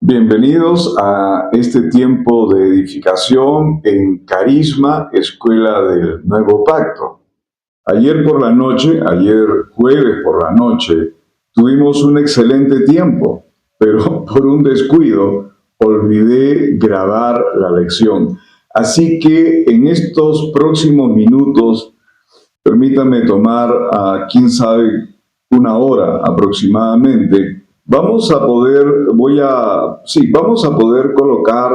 Bienvenidos a este tiempo de edificación en Carisma, Escuela del Nuevo Pacto. Ayer jueves por la noche, tuvimos un excelente tiempo, pero por un descuido olvidé grabar la lección. Así que en estos próximos minutos, permítame tomar quién sabe, una hora aproximadamente. Vamos a poder colocar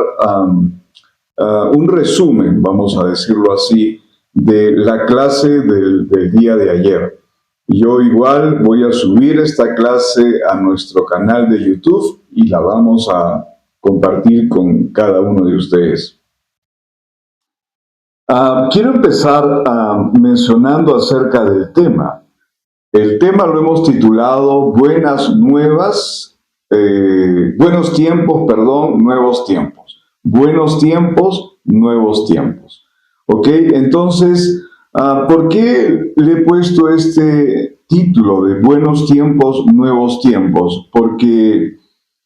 un resumen, vamos a decirlo así, de la clase del día de ayer. Yo igual voy a subir esta clase a nuestro canal de YouTube y la vamos a compartir con cada uno de ustedes. Quiero empezar mencionando acerca del tema. El tema lo hemos titulado Buenos tiempos, nuevos tiempos. Buenos tiempos, nuevos tiempos. ¿Ok? Entonces, ¿por qué le he puesto este título de Buenos tiempos, nuevos tiempos? Porque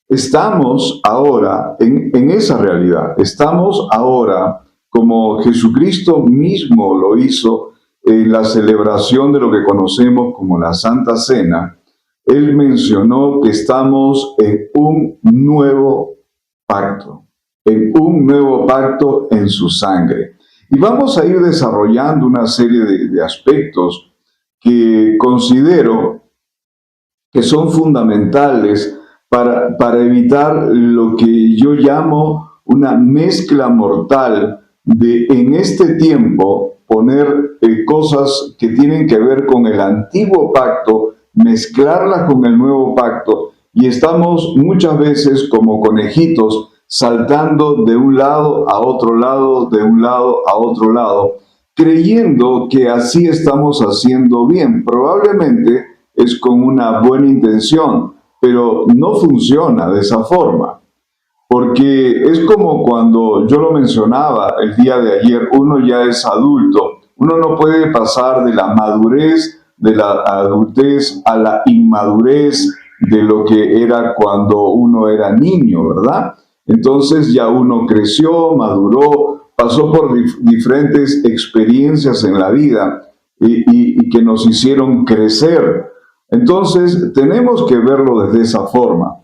estamos ahora en esa realidad. Estamos ahora, como Jesucristo mismo lo hizo, en la celebración de lo que conocemos como la Santa Cena. Él mencionó que estamos en un nuevo pacto en su sangre. Y vamos a ir desarrollando una serie de aspectos que considero que son fundamentales para evitar lo que yo llamo una mezcla mortal de en este tiempo poner cosas que tienen que ver con el antiguo pacto, mezclarlas con el nuevo pacto, y estamos muchas veces como conejitos saltando de un lado a otro lado, de un lado a otro lado, creyendo que así estamos haciendo bien. Probablemente es con una buena intención, pero no funciona de esa forma. Porque es como cuando yo lo mencionaba el día de ayer, uno ya es adulto, uno no puede pasar de la madurez, de la adultez a la inmadurez de lo que era cuando uno era niño, ¿verdad? Entonces ya uno creció, maduró, pasó por diferentes experiencias en la vida y que nos hicieron crecer. Entonces tenemos que verlo desde esa forma.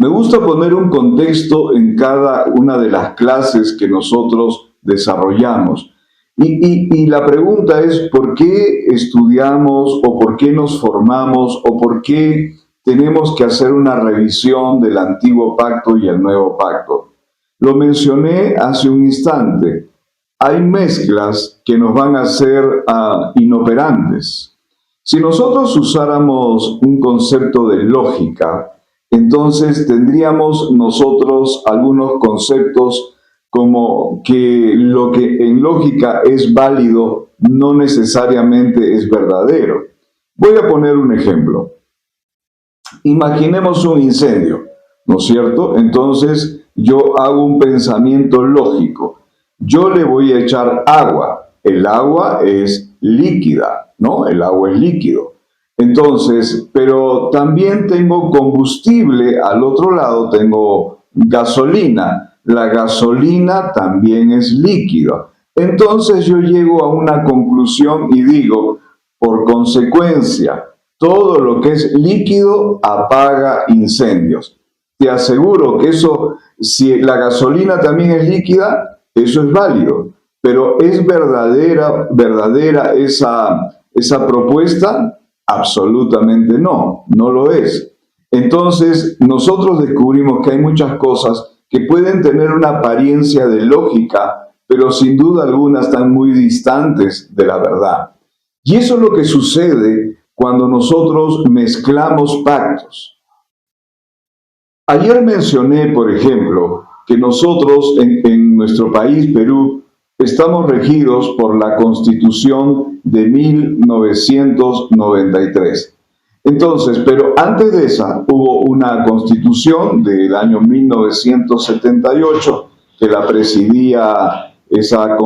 Me gusta poner un contexto en cada una de las clases que nosotros desarrollamos. Y la pregunta es, ¿por qué estudiamos o por qué nos formamos o por qué tenemos que hacer una revisión del antiguo pacto y el nuevo pacto? Lo mencioné hace un instante. Hay mezclas que nos van a hacer inoperantes. Si nosotros usáramos un concepto de lógica, entonces tendríamos nosotros algunos conceptos como que lo que en lógica es válido no necesariamente es verdadero. Voy a poner un ejemplo. Imaginemos un incendio, ¿no es cierto? Entonces yo hago un pensamiento lógico. Yo le voy a echar agua. El agua es líquida, ¿no? El agua es líquido. Entonces, pero también tengo combustible, al otro lado tengo gasolina. La gasolina también es líquida. Entonces yo llego a una conclusión y digo, por consecuencia, todo lo que es líquido apaga incendios. Te aseguro que eso, si la gasolina también es líquida, eso es válido. Pero ¿es verdadera esa propuesta? Absolutamente no, no lo es. Entonces, nosotros descubrimos que hay muchas cosas que pueden tener una apariencia de lógica, pero sin duda alguna están muy distantes de la verdad. Y eso es lo que sucede cuando nosotros mezclamos pactos. Ayer mencioné, por ejemplo, que nosotros en nuestro país, Perú, estamos regidos por la Constitución de 1993. Entonces, pero antes de esa hubo una Constitución del año 1978 que la presidía esa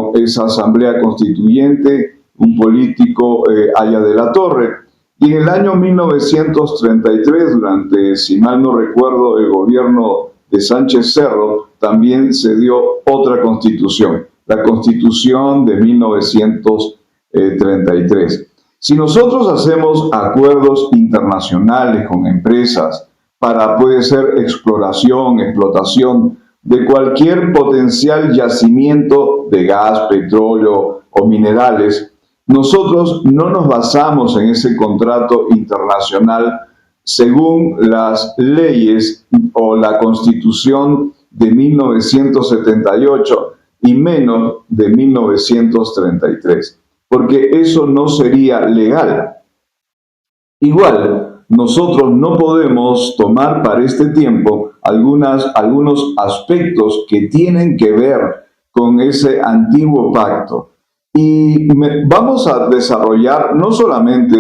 Asamblea Constituyente, un político, Haya de la Torre. Y en el año 1933, durante, si mal no recuerdo, el gobierno de Sánchez Cerro, también se dio otra constitución, la Constitución de 1933. Si nosotros hacemos acuerdos internacionales con empresas para, puede ser, exploración, explotación de cualquier potencial yacimiento de gas, petróleo o minerales, nosotros no nos basamos en ese contrato internacional según las leyes o la Constitución de 1978 y menos de 1933, porque eso no sería legal. Igual, nosotros no podemos tomar para este tiempo algunos aspectos que tienen que ver con ese antiguo pacto. Y vamos a desarrollar no solamente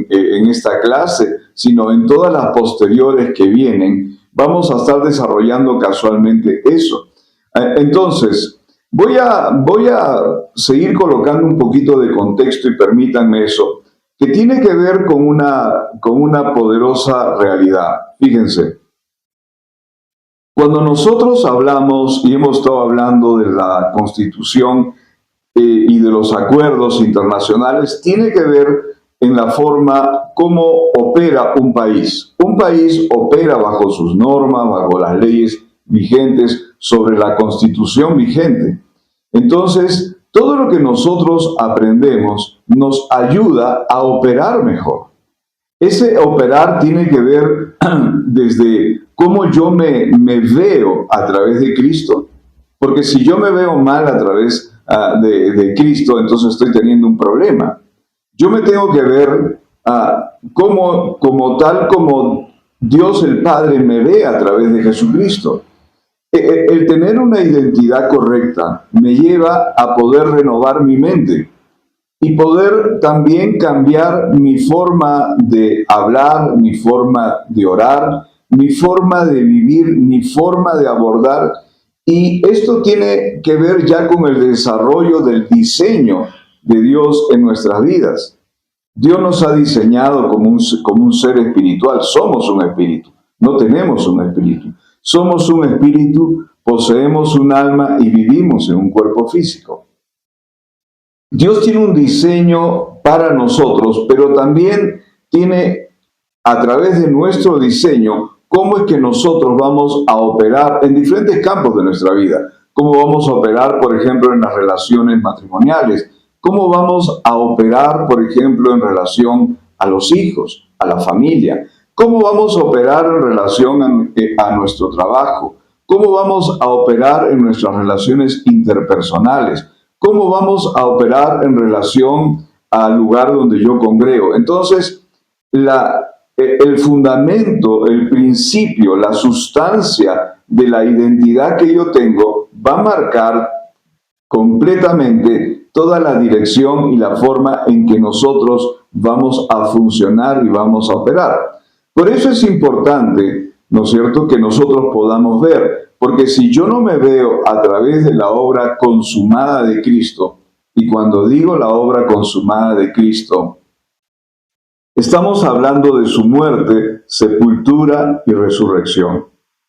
en esta clase, sino en todas las posteriores que vienen, vamos a estar desarrollando casualmente eso. Entonces, voy a seguir colocando un poquito de contexto y permítanme eso, que tiene que ver con una poderosa realidad. Fíjense, cuando nosotros hablamos y hemos estado hablando de la Constitución y de los acuerdos internacionales, tiene que ver en la forma como opera un país. Un país opera bajo sus normas, bajo las leyes vigentes, sobre la Constitución vigente. Entonces, todo lo que nosotros aprendemos nos ayuda a operar mejor. Ese operar tiene que ver desde cómo yo me veo a través de Cristo, porque si yo me veo mal a través de Cristo, entonces estoy teniendo un problema. Yo me tengo que ver como tal como Dios el Padre me ve a través de Jesucristo. El tener una identidad correcta me lleva a poder renovar mi mente y poder también cambiar mi forma de hablar, mi forma de orar, mi forma de vivir, mi forma de abordar. Y esto tiene que ver ya con el desarrollo del diseño de Dios en nuestras vidas. Dios nos ha diseñado como un ser espiritual. Somos un espíritu, no tenemos un espíritu. Somos un espíritu, poseemos un alma y vivimos en un cuerpo físico. Dios tiene un diseño para nosotros, pero también tiene, a través de nuestro diseño, cómo es que nosotros vamos a operar en diferentes campos de nuestra vida. Cómo vamos a operar, por ejemplo, en las relaciones matrimoniales. Cómo vamos a operar, por ejemplo, en relación a los hijos, a la familia. Cómo vamos a operar en relación a nuestro trabajo. Cómo vamos a operar en nuestras relaciones interpersonales. Cómo vamos a operar en relación al lugar donde yo congrego. Entonces, el fundamento, el principio, la sustancia de la identidad que yo tengo va a marcar completamente toda la dirección y la forma en que nosotros vamos a funcionar y vamos a operar. Por eso es importante, ¿no es cierto?, que nosotros podamos ver, porque si yo no me veo a través de la obra consumada de Cristo, y cuando digo la obra consumada de Cristo, estamos hablando de su muerte, sepultura y resurrección.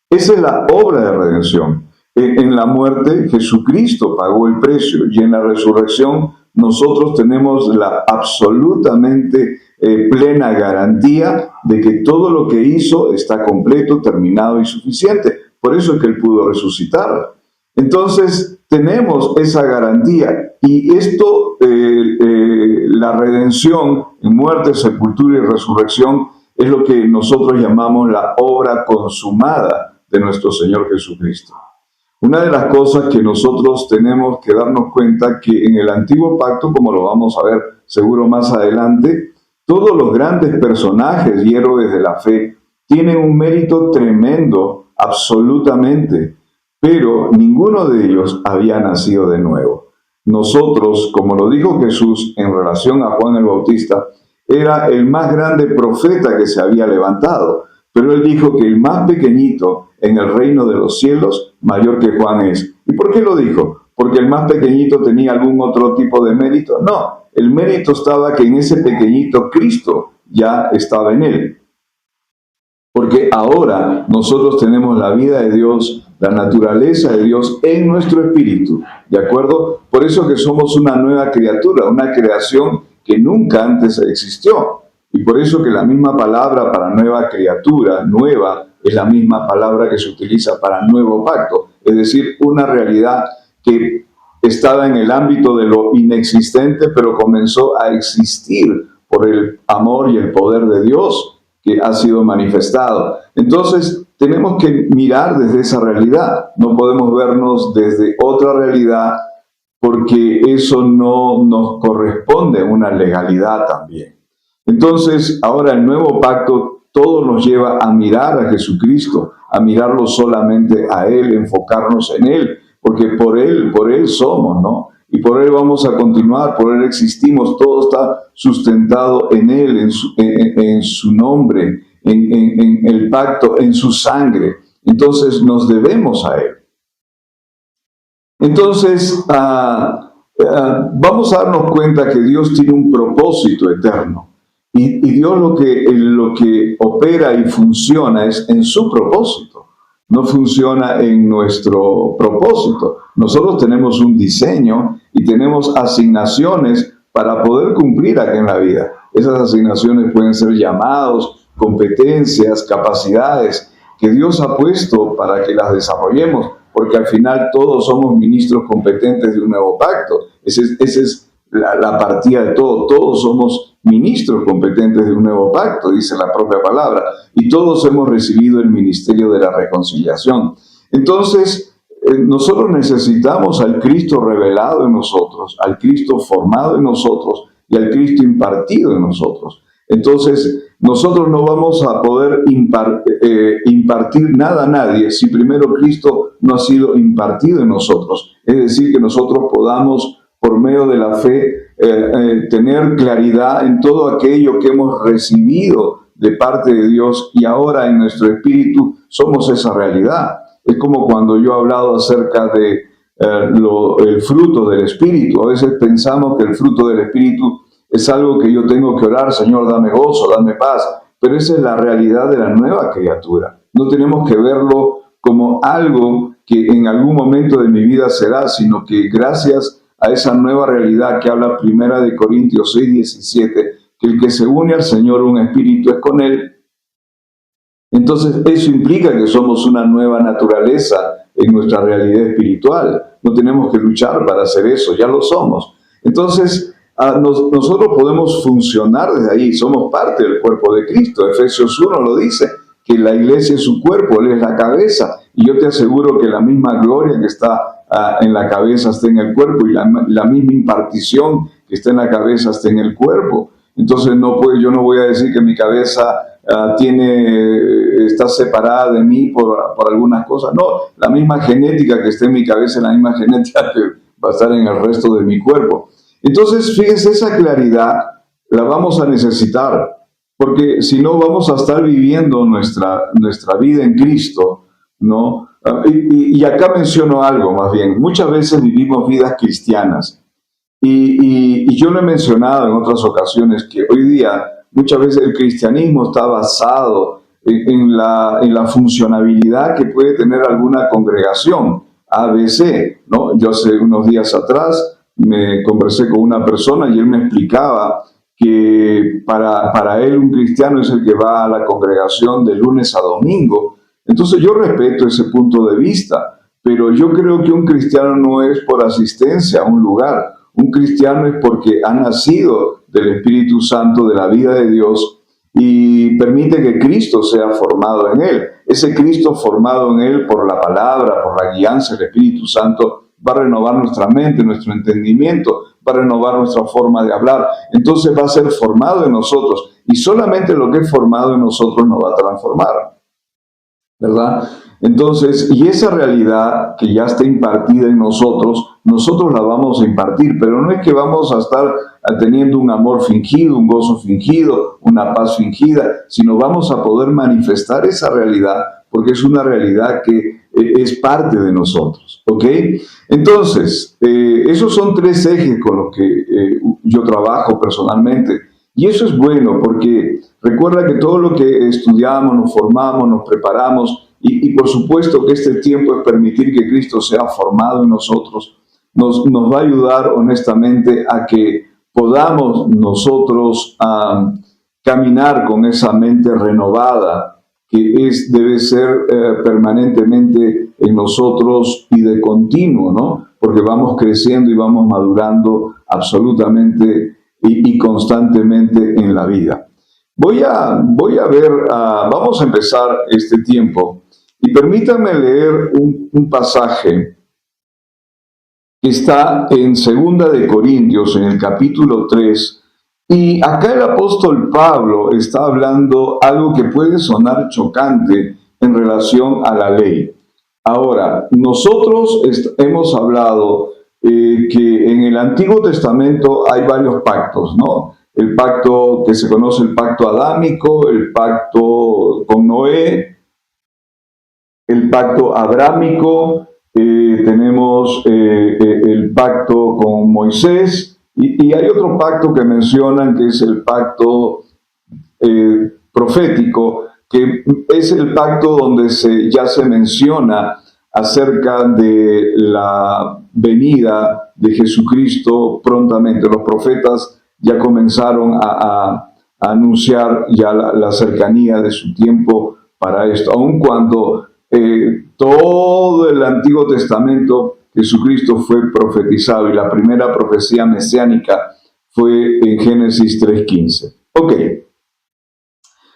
Esa es la obra de redención. En la muerte Jesucristo pagó el precio y en la resurrección nosotros tenemos la absolutamente plena garantía de que todo lo que hizo está completo, terminado y suficiente. Por eso es que Él pudo resucitar. Entonces tenemos esa garantía y esto, la redención en muerte, sepultura y resurrección es lo que nosotros llamamos la obra consumada de nuestro Señor Jesucristo. Una de las cosas que nosotros tenemos que darnos cuenta que en el antiguo pacto, como lo vamos a ver seguro más adelante, todos los grandes personajes y héroes de la fe tienen un mérito tremendo, absolutamente, pero ninguno de ellos había nacido de nuevo. Nosotros, como lo dijo Jesús en relación a Juan el Bautista, era el más grande profeta que se había levantado, pero él dijo que el más pequeñito en el reino de los cielos, mayor que Juan es. ¿Y por qué lo dijo? ¿Porque el más pequeñito tenía algún otro tipo de mérito? No, el mérito estaba que en ese pequeñito Cristo ya estaba en él. Porque ahora nosotros tenemos la vida de Dios, la naturaleza de Dios en nuestro espíritu, ¿de acuerdo? Por eso que somos una nueva criatura, una creación que nunca antes existió. Y por eso que la misma palabra para nueva criatura, nueva, es la misma palabra que se utiliza para nuevo pacto. Es decir, una realidad que estaba en el ámbito de lo inexistente, pero comenzó a existir por el amor y el poder de Dios que ha sido manifestado. Entonces, tenemos que mirar desde esa realidad. No podemos vernos desde otra realidad porque eso no nos corresponde a una legalidad también. Entonces, ahora el nuevo pacto todo nos lleva a mirar a Jesucristo, a mirarlo solamente a Él, enfocarnos en Él, porque por Él somos, ¿no? Y por Él vamos a continuar, por Él existimos, todo está sustentado en Él, en su nombre, en el pacto, en su sangre. Entonces nos debemos a Él. Entonces vamos a darnos cuenta que Dios tiene un propósito eterno. Y Dios lo que opera y funciona es en su propósito. No funciona en nuestro propósito. Nosotros tenemos un diseño y tenemos asignaciones para poder cumplir aquí en la vida. Esas asignaciones pueden ser llamados, competencias, capacidades que Dios ha puesto para que las desarrollemos, porque al final todos somos ministros competentes de un nuevo pacto. Esa es la partida de todo. Todos somos ministros competentes de un nuevo pacto, dice la propia palabra, y todos hemos recibido el ministerio de la reconciliación. Entonces, nosotros necesitamos al Cristo revelado en nosotros, al Cristo formado en nosotros y al Cristo impartido en nosotros. Entonces, nosotros no vamos a poder impartir nada a nadie si primero Cristo no ha sido impartido en nosotros. Es decir, que nosotros podamos, por medio de la fe, tener claridad en todo aquello que hemos recibido de parte de Dios y ahora en nuestro espíritu somos esa realidad. Es como cuando yo he hablado acerca de el fruto del espíritu. A veces pensamos que el fruto del espíritu es algo que yo tengo que orar, Señor, dame gozo, dame paz, pero esa es la realidad de la nueva criatura. No tenemos que verlo como algo que en algún momento de mi vida será, sino que gracias a esa nueva realidad que habla 1 Corintios 6:17, que el que se une al Señor un espíritu es con Él. Entonces eso implica que somos una nueva naturaleza en nuestra realidad espiritual. No tenemos que luchar para hacer eso, ya lo somos. Entonces nosotros podemos funcionar desde ahí, somos parte del cuerpo de Cristo. Efesios 1 lo dice, que la iglesia es su cuerpo, Él es la cabeza. Y yo te aseguro que la misma gloria que está en la cabeza está en el cuerpo y la misma impartición que está en la cabeza está en el cuerpo. Entonces yo no voy a decir que mi cabeza está separada de mí por algunas cosas. No, la misma genética que está en mi cabeza es la misma genética que va a estar en el resto de mi cuerpo. Entonces, fíjense, esa claridad la vamos a necesitar, porque si no vamos a estar viviendo nuestra vida en Cristo, ¿no? Y acá menciono algo más bien. Muchas veces vivimos vidas cristianas y yo lo he mencionado en otras ocasiones que hoy día muchas veces el cristianismo está basado en la funcionabilidad que puede tener alguna congregación, ABC, ¿no? Yo hace unos días atrás me conversé con una persona y él me explicaba que para él un cristiano es el que va a la congregación de lunes a domingo. Entonces yo respeto ese punto de vista, pero yo creo que un cristiano no es por asistencia a un lugar. Un cristiano es porque ha nacido del Espíritu Santo, de la vida de Dios, y permite que Cristo sea formado en él. Ese Cristo formado en él por la palabra, por la guianza del Espíritu Santo, va a renovar nuestra mente, nuestro entendimiento, va a renovar nuestra forma de hablar. Entonces va a ser formado en nosotros, y solamente lo que es formado en nosotros nos va a transformar, ¿verdad? Entonces, y esa realidad que ya está impartida en nosotros la vamos a impartir, pero no es que vamos a estar teniendo un amor fingido, un gozo fingido, una paz fingida, sino vamos a poder manifestar esa realidad, porque es una realidad que es parte de nosotros, ¿ok? Entonces, esos son tres ejes con los que yo trabajo personalmente, Y eso es bueno porque recuerda que todo lo que estudiamos, nos formamos, nos preparamos y por supuesto que este tiempo es permitir que Cristo sea formado en nosotros, nos va a ayudar honestamente a que podamos nosotros caminar con esa mente renovada que debe ser permanentemente en nosotros y de continuo, ¿no? Porque vamos creciendo y vamos madurando absolutamente y constantemente en la vida. Voy a ver, vamos a empezar este tiempo y permítanme leer un pasaje que está en Segunda de Corintios, en el capítulo 3, y acá el apóstol Pablo está hablando algo que puede sonar chocante en relación a la ley. Ahora, nosotros hemos hablado que en el Antiguo Testamento hay varios pactos, ¿no? El pacto que se conoce, el pacto adámico, el pacto con Noé, el pacto abrámico, tenemos el pacto con Moisés, y hay otro pacto que mencionan que es el pacto profético, que es el pacto donde ya se menciona acerca de la venida de Jesucristo prontamente. Los profetas ya comenzaron a anunciar ya la cercanía de su tiempo para esto, aun cuando todo el Antiguo Testamento Jesucristo fue profetizado y la primera profecía mesiánica fue en Génesis 3:15. Ok,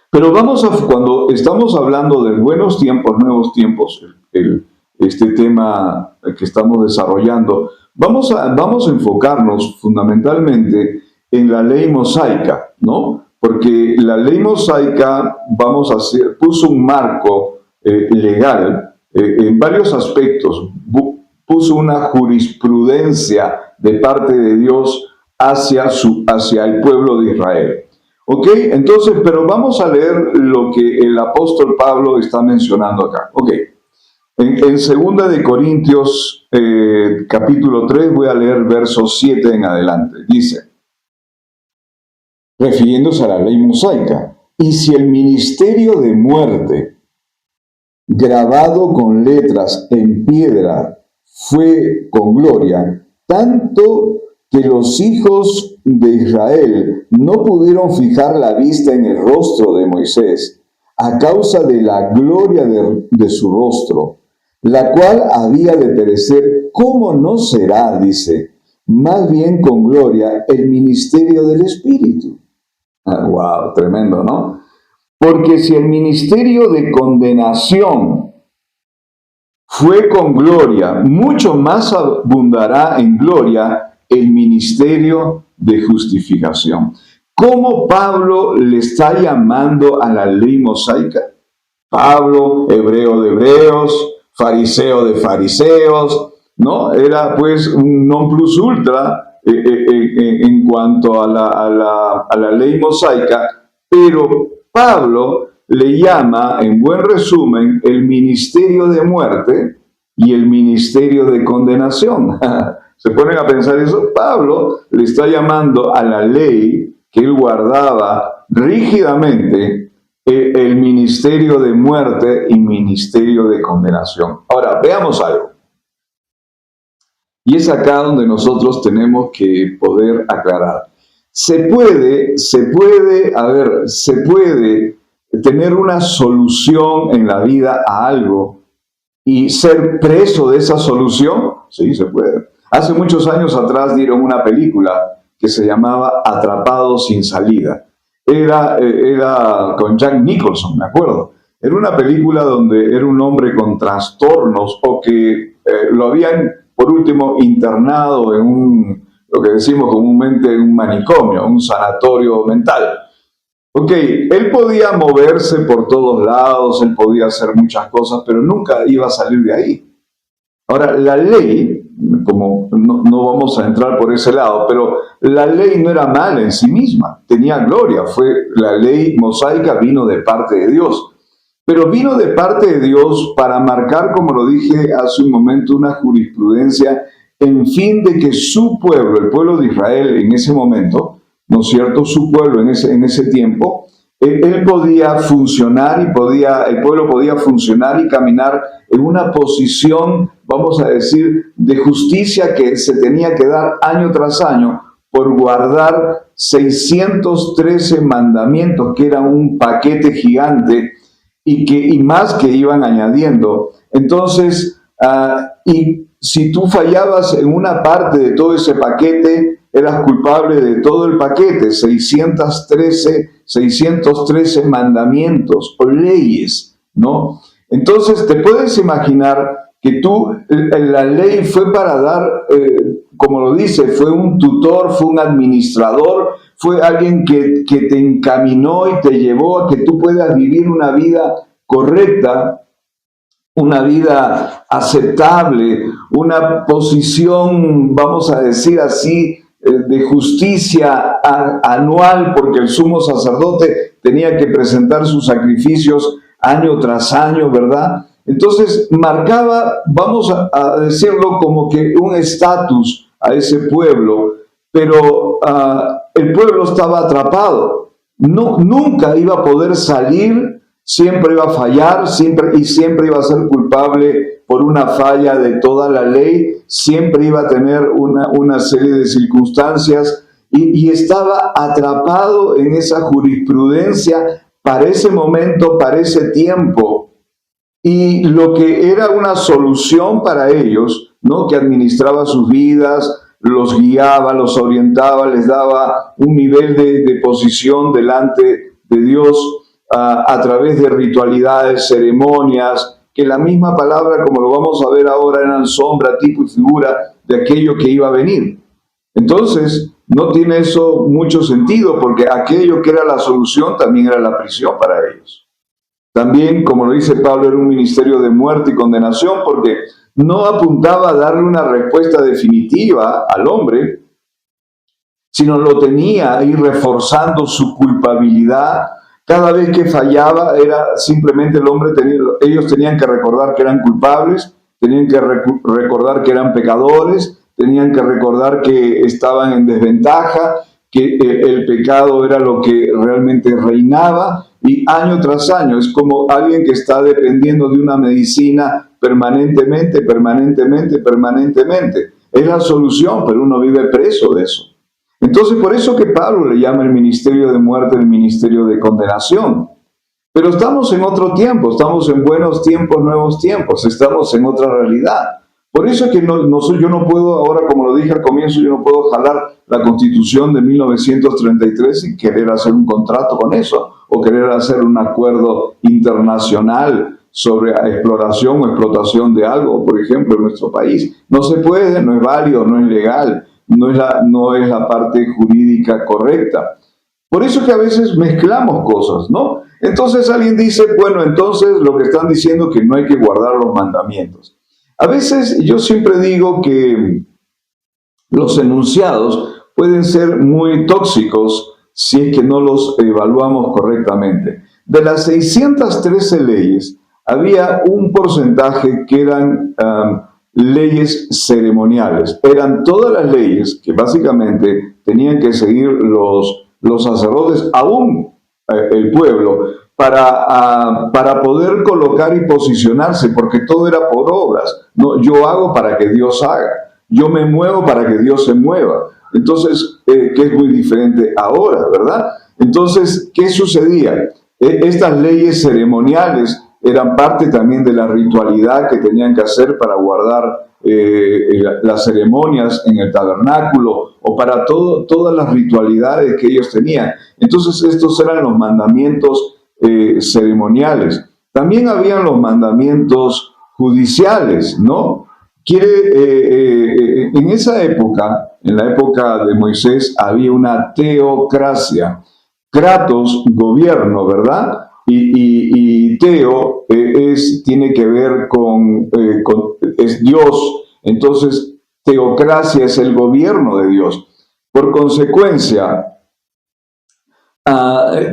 pero cuando estamos hablando de buenos tiempos, nuevos tiempos, este tema que estamos desarrollando, vamos a enfocarnos fundamentalmente en la ley mosaica, ¿no? Porque la ley mosaica, puso un marco legal en varios aspectos, puso una jurisprudencia de parte de Dios hacia el pueblo de Israel. ¿Ok? Entonces, pero vamos a leer lo que el apóstol Pablo está mencionando acá. ¿Ok? En 2 de Corintios, capítulo 3, voy a leer versos 7 en adelante. Dice, refiriéndose a la ley mosaica, y si el ministerio de muerte, grabado con letras en piedra, fue con gloria, tanto que los hijos de Israel no pudieron fijar la vista en el rostro de Moisés a causa de la gloria de su rostro, la cual había de perecer. ¿Cómo no será, dice, más bien con gloria el ministerio del Espíritu? Wow, tremendo, ¿no? Porque si el ministerio de condenación fue con gloria, mucho más abundará en gloria el ministerio de justificación. ¿Cómo Pablo le está llamando a la ley mosaica? Pablo, hebreo de hebreos, fariseo de fariseos, ¿no? Era pues un non plus ultra en cuanto a la ley mosaica, pero Pablo le llama, en buen resumen, el ministerio de muerte y el ministerio de condenación. ¿Se ponen a pensar eso? Pablo le está llamando a la ley que él guardaba rígidamente el ministerio de muerte y ministerio de condenación. Ahora, veamos algo. Y es acá donde nosotros tenemos que poder aclarar. Se puede tener una solución en la vida a algo y ser preso de esa solución. Sí, se puede. Hace muchos años atrás dieron una película que se llamaba Atrapado sin salida. Era con Jack Nicholson, me acuerdo. Era una película donde era un hombre con trastornos o que lo habían, por último, internado en lo que decimos comúnmente, un manicomio, un sanatorio mental. Ok, él podía moverse por todos lados, él podía hacer muchas cosas, pero nunca iba a salir de ahí. Ahora, la ley, como no vamos a entrar por ese lado, pero la ley no era mala en sí misma, tenía gloria. La ley mosaica vino de parte de Dios, pero vino de parte de Dios para marcar, como lo dije hace un momento, una jurisprudencia en fin de que su pueblo, el pueblo de Israel en ese momento, ¿no es cierto?, su pueblo en ese tiempo, él podía funcionar el pueblo podía funcionar y caminar en una posición, vamos a decir, de justicia que se tenía que dar año tras año por guardar 613 mandamientos, que era un paquete gigante y más que iban añadiendo. Entonces, y si tú fallabas en una parte de todo ese paquete, eras culpable de todo el paquete, 613 mandamientos o leyes, ¿no? Entonces, te puedes imaginar que la ley fue para dar, como lo dice, fue un tutor, fue un administrador, fue alguien que te encaminó y te llevó a que tú puedas vivir una vida correcta, una vida aceptable, una posición, vamos a decir así, de justicia anual, porque el sumo sacerdote tenía que presentar sus sacrificios año tras año, ¿verdad? Entonces marcaba, vamos a decirlo, como que un estatus a ese pueblo, pero el pueblo estaba atrapado. No, nunca iba a poder salir, siempre iba a fallar, siempre iba a ser culpable por una falla de toda la ley, siempre iba a tener una serie de circunstancias y estaba atrapado en esa jurisprudencia para ese momento, para ese tiempo. Y lo que era una solución para ellos, ¿no?, que administraba sus vidas, los guiaba, los orientaba, les daba un nivel de posición delante de Dios a través de ritualidades, ceremonias, que la misma palabra, como lo vamos a ver ahora, eran sombra, tipo y figura de aquello que iba a venir. Entonces, no tiene eso mucho sentido, porque aquello que era la solución también era la prisión para ellos. También, como lo dice Pablo, era un ministerio de muerte y condenación, porque no apuntaba a darle una respuesta definitiva al hombre, sino lo tenía ahí reforzando su culpabilidad. Cada vez que fallaba, era simplemente ellos tenían que recordar que eran culpables, tenían que recordar que eran pecadores, tenían que recordar que estaban en desventaja, que el pecado era lo que realmente reinaba, y año tras año es como alguien que está dependiendo de una medicina permanentemente. Es la solución, pero uno vive preso de eso. Entonces, por eso que Pablo le llama el ministerio de muerte el ministerio de condenación. Pero estamos en otro tiempo, estamos en buenos tiempos, nuevos tiempos, estamos en otra realidad. Por eso es que yo no puedo, ahora como lo dije al comienzo, yo no puedo jalar la Constitución de 1933 y querer hacer un contrato con eso, o querer hacer un acuerdo internacional sobre exploración o explotación de algo, por ejemplo, en nuestro país. No se puede, no es válido, no es legal, no es la parte jurídica correcta. Por eso que a veces mezclamos cosas, ¿no? Entonces alguien dice, bueno, entonces lo que están diciendo es que no hay que guardar los mandamientos. A veces yo siempre digo que los enunciados pueden ser muy tóxicos si es que no los evaluamos correctamente. De las 613 leyes, había un porcentaje que eran leyes ceremoniales. Eran todas las leyes que básicamente tenían que seguir los sacerdotes, aún el pueblo, para poder colocar y posicionarse, porque todo era por obras. No, yo hago para que Dios haga, yo me muevo para que Dios se mueva. Entonces, que es muy diferente ahora, ¿verdad? Entonces, ¿qué sucedía? Estas leyes ceremoniales eran parte también de la ritualidad que tenían que hacer para guardar las ceremonias en el tabernáculo, o para todas las ritualidades que ellos tenían. Entonces estos eran los mandamientos ceremoniales. También habían los mandamientos judiciales, ¿no? En esa época, en la época de Moisés, había una teocracia. Kratos, gobierno, ¿verdad? Y teo tiene que ver es Dios. Entonces, teocracia es el gobierno de Dios. Por consecuencia,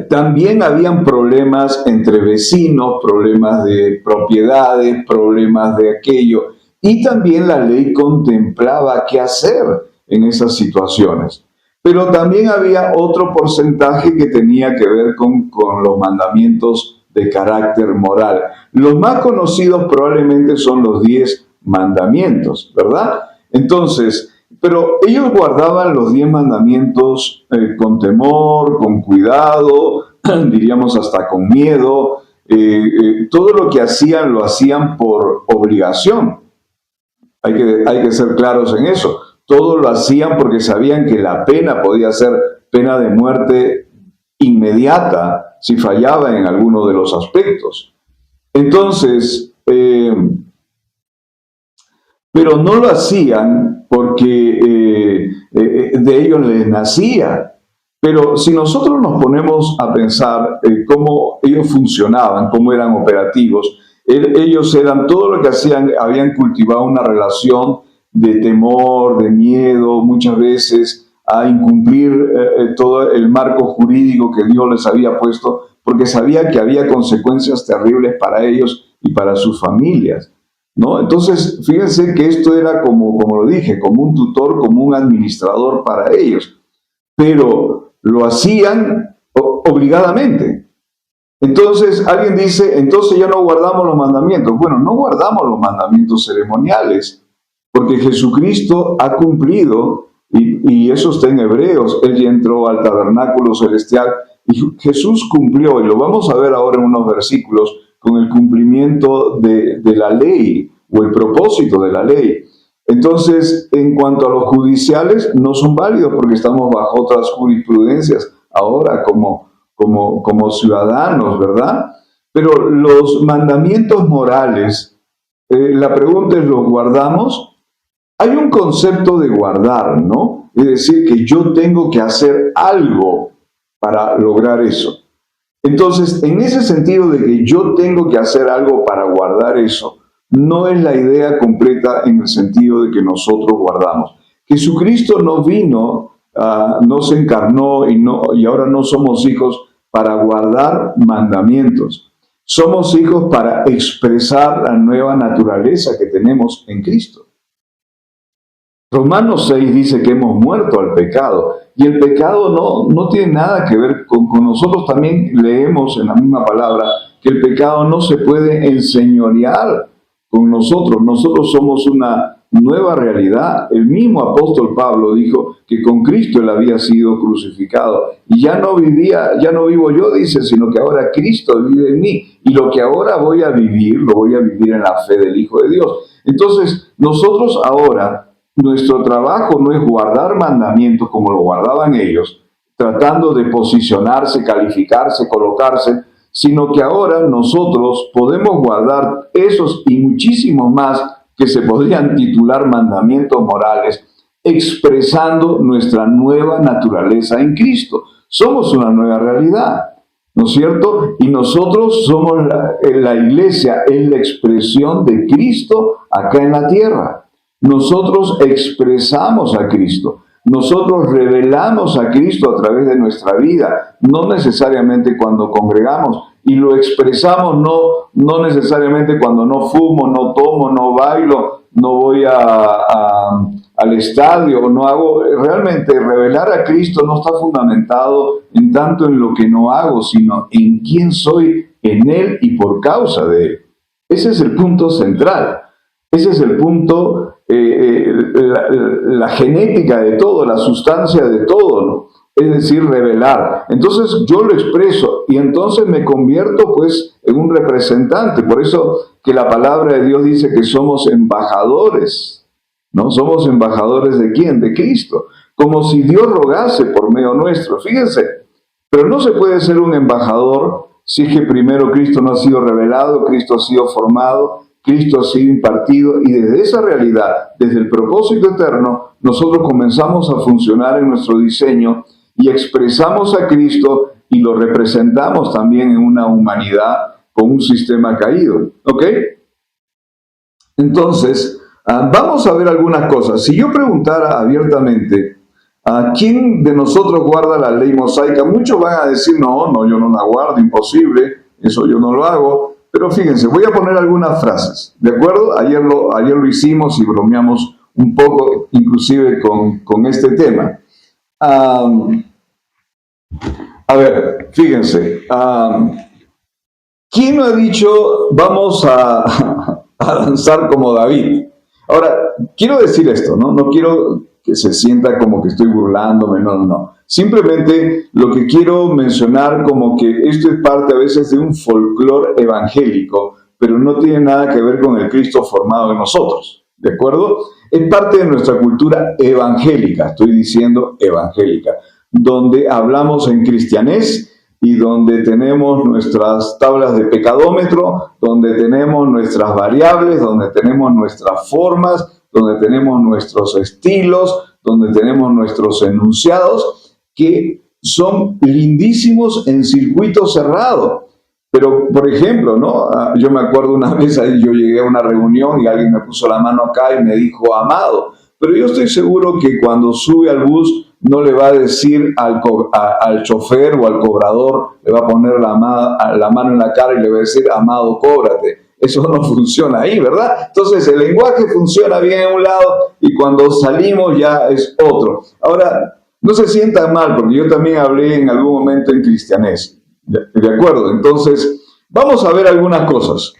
también habían problemas entre vecinos, problemas de propiedades, problemas de aquello. Y también la ley contemplaba qué hacer en esas situaciones. Pero también había otro porcentaje que tenía que ver con los mandamientos de carácter moral. Los más conocidos probablemente son los 10 mandamientos, ¿verdad? Entonces, pero ellos guardaban los 10 mandamientos con temor, con cuidado, diríamos hasta con miedo. Todo lo que hacían lo hacían por obligación. Hay que ser claros en eso. Todo lo hacían porque sabían que la pena podía ser pena de muerte inmediata si fallaba en alguno de los aspectos. Entonces, pero no lo hacían porque de ellos les nacía. Pero si nosotros nos ponemos a pensar cómo ellos funcionaban, cómo eran operativos, ellos eran todo lo que hacían, habían cultivado una relación de temor, de miedo, muchas veces a incumplir todo el marco jurídico que Dios les había puesto, porque sabía que había consecuencias terribles para ellos y para sus familias, ¿no? Entonces, fíjense que esto era como lo dije, como un tutor, como un administrador para ellos, pero lo hacían obligadamente. Entonces, alguien dice, entonces ya no guardamos los mandamientos. Bueno, no guardamos los mandamientos ceremoniales, porque Jesucristo ha cumplido, y eso está en Hebreos, Él ya entró al tabernáculo celestial, y Jesús cumplió, y lo vamos a ver ahora en unos versículos, con el cumplimiento de la ley, o el propósito de la ley. Entonces, en cuanto a los judiciales, no son válidos porque estamos bajo otras jurisprudencias ahora como ciudadanos, ¿verdad? Pero los mandamientos morales, la pregunta es, ¿los guardamos? Hay un concepto de guardar, ¿no? Es decir, que yo tengo que hacer algo para lograr eso. Entonces, en ese sentido de que yo tengo que hacer algo para guardar eso, no es la idea completa en el sentido de que nosotros guardamos. Jesucristo no vino, no se encarnó y ahora no somos hijos para guardar mandamientos. Somos hijos para expresar la nueva naturaleza que tenemos en Cristo. Romanos 6 dice que hemos muerto al pecado, y el pecado no tiene nada que ver con nosotros. También leemos en la misma palabra que el pecado no se puede enseñorear con nosotros. Nosotros somos una nueva realidad. El mismo apóstol Pablo dijo que con Cristo él había sido crucificado, y ya no vivo yo, dice, sino que ahora Cristo vive en mí, y lo que ahora voy a vivir, lo voy a vivir en la fe del Hijo de Dios. Entonces, nosotros ahora, nuestro trabajo no es guardar mandamientos como lo guardaban ellos, tratando de posicionarse, calificarse, colocarse, sino que ahora nosotros podemos guardar esos y muchísimos más que se podrían titular mandamientos morales, expresando nuestra nueva naturaleza en Cristo. Somos una nueva realidad, ¿no es cierto? Y nosotros somos la iglesia, es la expresión de Cristo acá en la tierra. Nosotros expresamos a Cristo, nosotros revelamos a Cristo a través de nuestra vida, no necesariamente cuando congregamos, y lo expresamos no necesariamente cuando no fumo, no tomo, no bailo, no voy al estadio, no hago. Realmente revelar a Cristo no está fundamentado en tanto en lo que no hago, sino en quién soy en Él y por causa de Él. Ese es el punto central. Ese es el punto, la genética de todo, la sustancia de todo, ¿no? Es decir, revelar. Entonces yo lo expreso y entonces me convierto pues en un representante. Por eso que la palabra de Dios dice que somos embajadores, ¿no? Somos embajadores ¿de quién? De Cristo. Como si Dios rogase por medio nuestro. Fíjense, pero no se puede ser un embajador si es que primero Cristo no ha sido revelado, Cristo ha sido formado, Cristo ha sido impartido, y desde esa realidad, desde el propósito eterno, nosotros comenzamos a funcionar en nuestro diseño y expresamos a Cristo y lo representamos también en una humanidad con un sistema caído. ¿Ok? Entonces, vamos a ver algunas cosas. Si yo preguntara abiertamente, ¿a quién de nosotros guarda la ley mosaica? Muchos van a decir, no, yo no la guardo, imposible, eso yo no lo hago. Pero fíjense, voy a poner algunas frases, ¿de acuerdo? Ayer lo hicimos y bromeamos un poco, inclusive con este tema. Am, a ver, fíjense, ¿quién no ha dicho vamos a danzar como David? Ahora, quiero decir esto, ¿no? No quiero que se sienta como que estoy burlándome, no, no, no. Simplemente lo que quiero mencionar como que esto es parte a veces de un folclore evangélico, pero no tiene nada que ver con el Cristo formado en nosotros, ¿de acuerdo? Es parte de nuestra cultura evangélica, estoy diciendo evangélica, donde hablamos en cristianés y donde tenemos nuestras tablas de pecadómetro, donde tenemos nuestras variables, donde tenemos nuestras formas, donde tenemos nuestros estilos, donde tenemos nuestros enunciados, que son lindísimos en circuito cerrado. Pero, por ejemplo, ¿no? Yo me acuerdo una vez, yo llegué a una reunión y alguien me puso la mano acá y me dijo, amado. Pero yo estoy seguro que cuando sube al bus no le va a decir al chofer o al cobrador, le va a poner la mano en la cara y le va a decir, amado, cóbrate. Eso no funciona ahí, ¿verdad? Entonces el lenguaje funciona bien en un lado y cuando salimos ya es otro. Ahora, no se sientan mal, porque yo también hablé en algún momento en cristianés. ¿De acuerdo? Entonces, vamos a ver algunas cosas.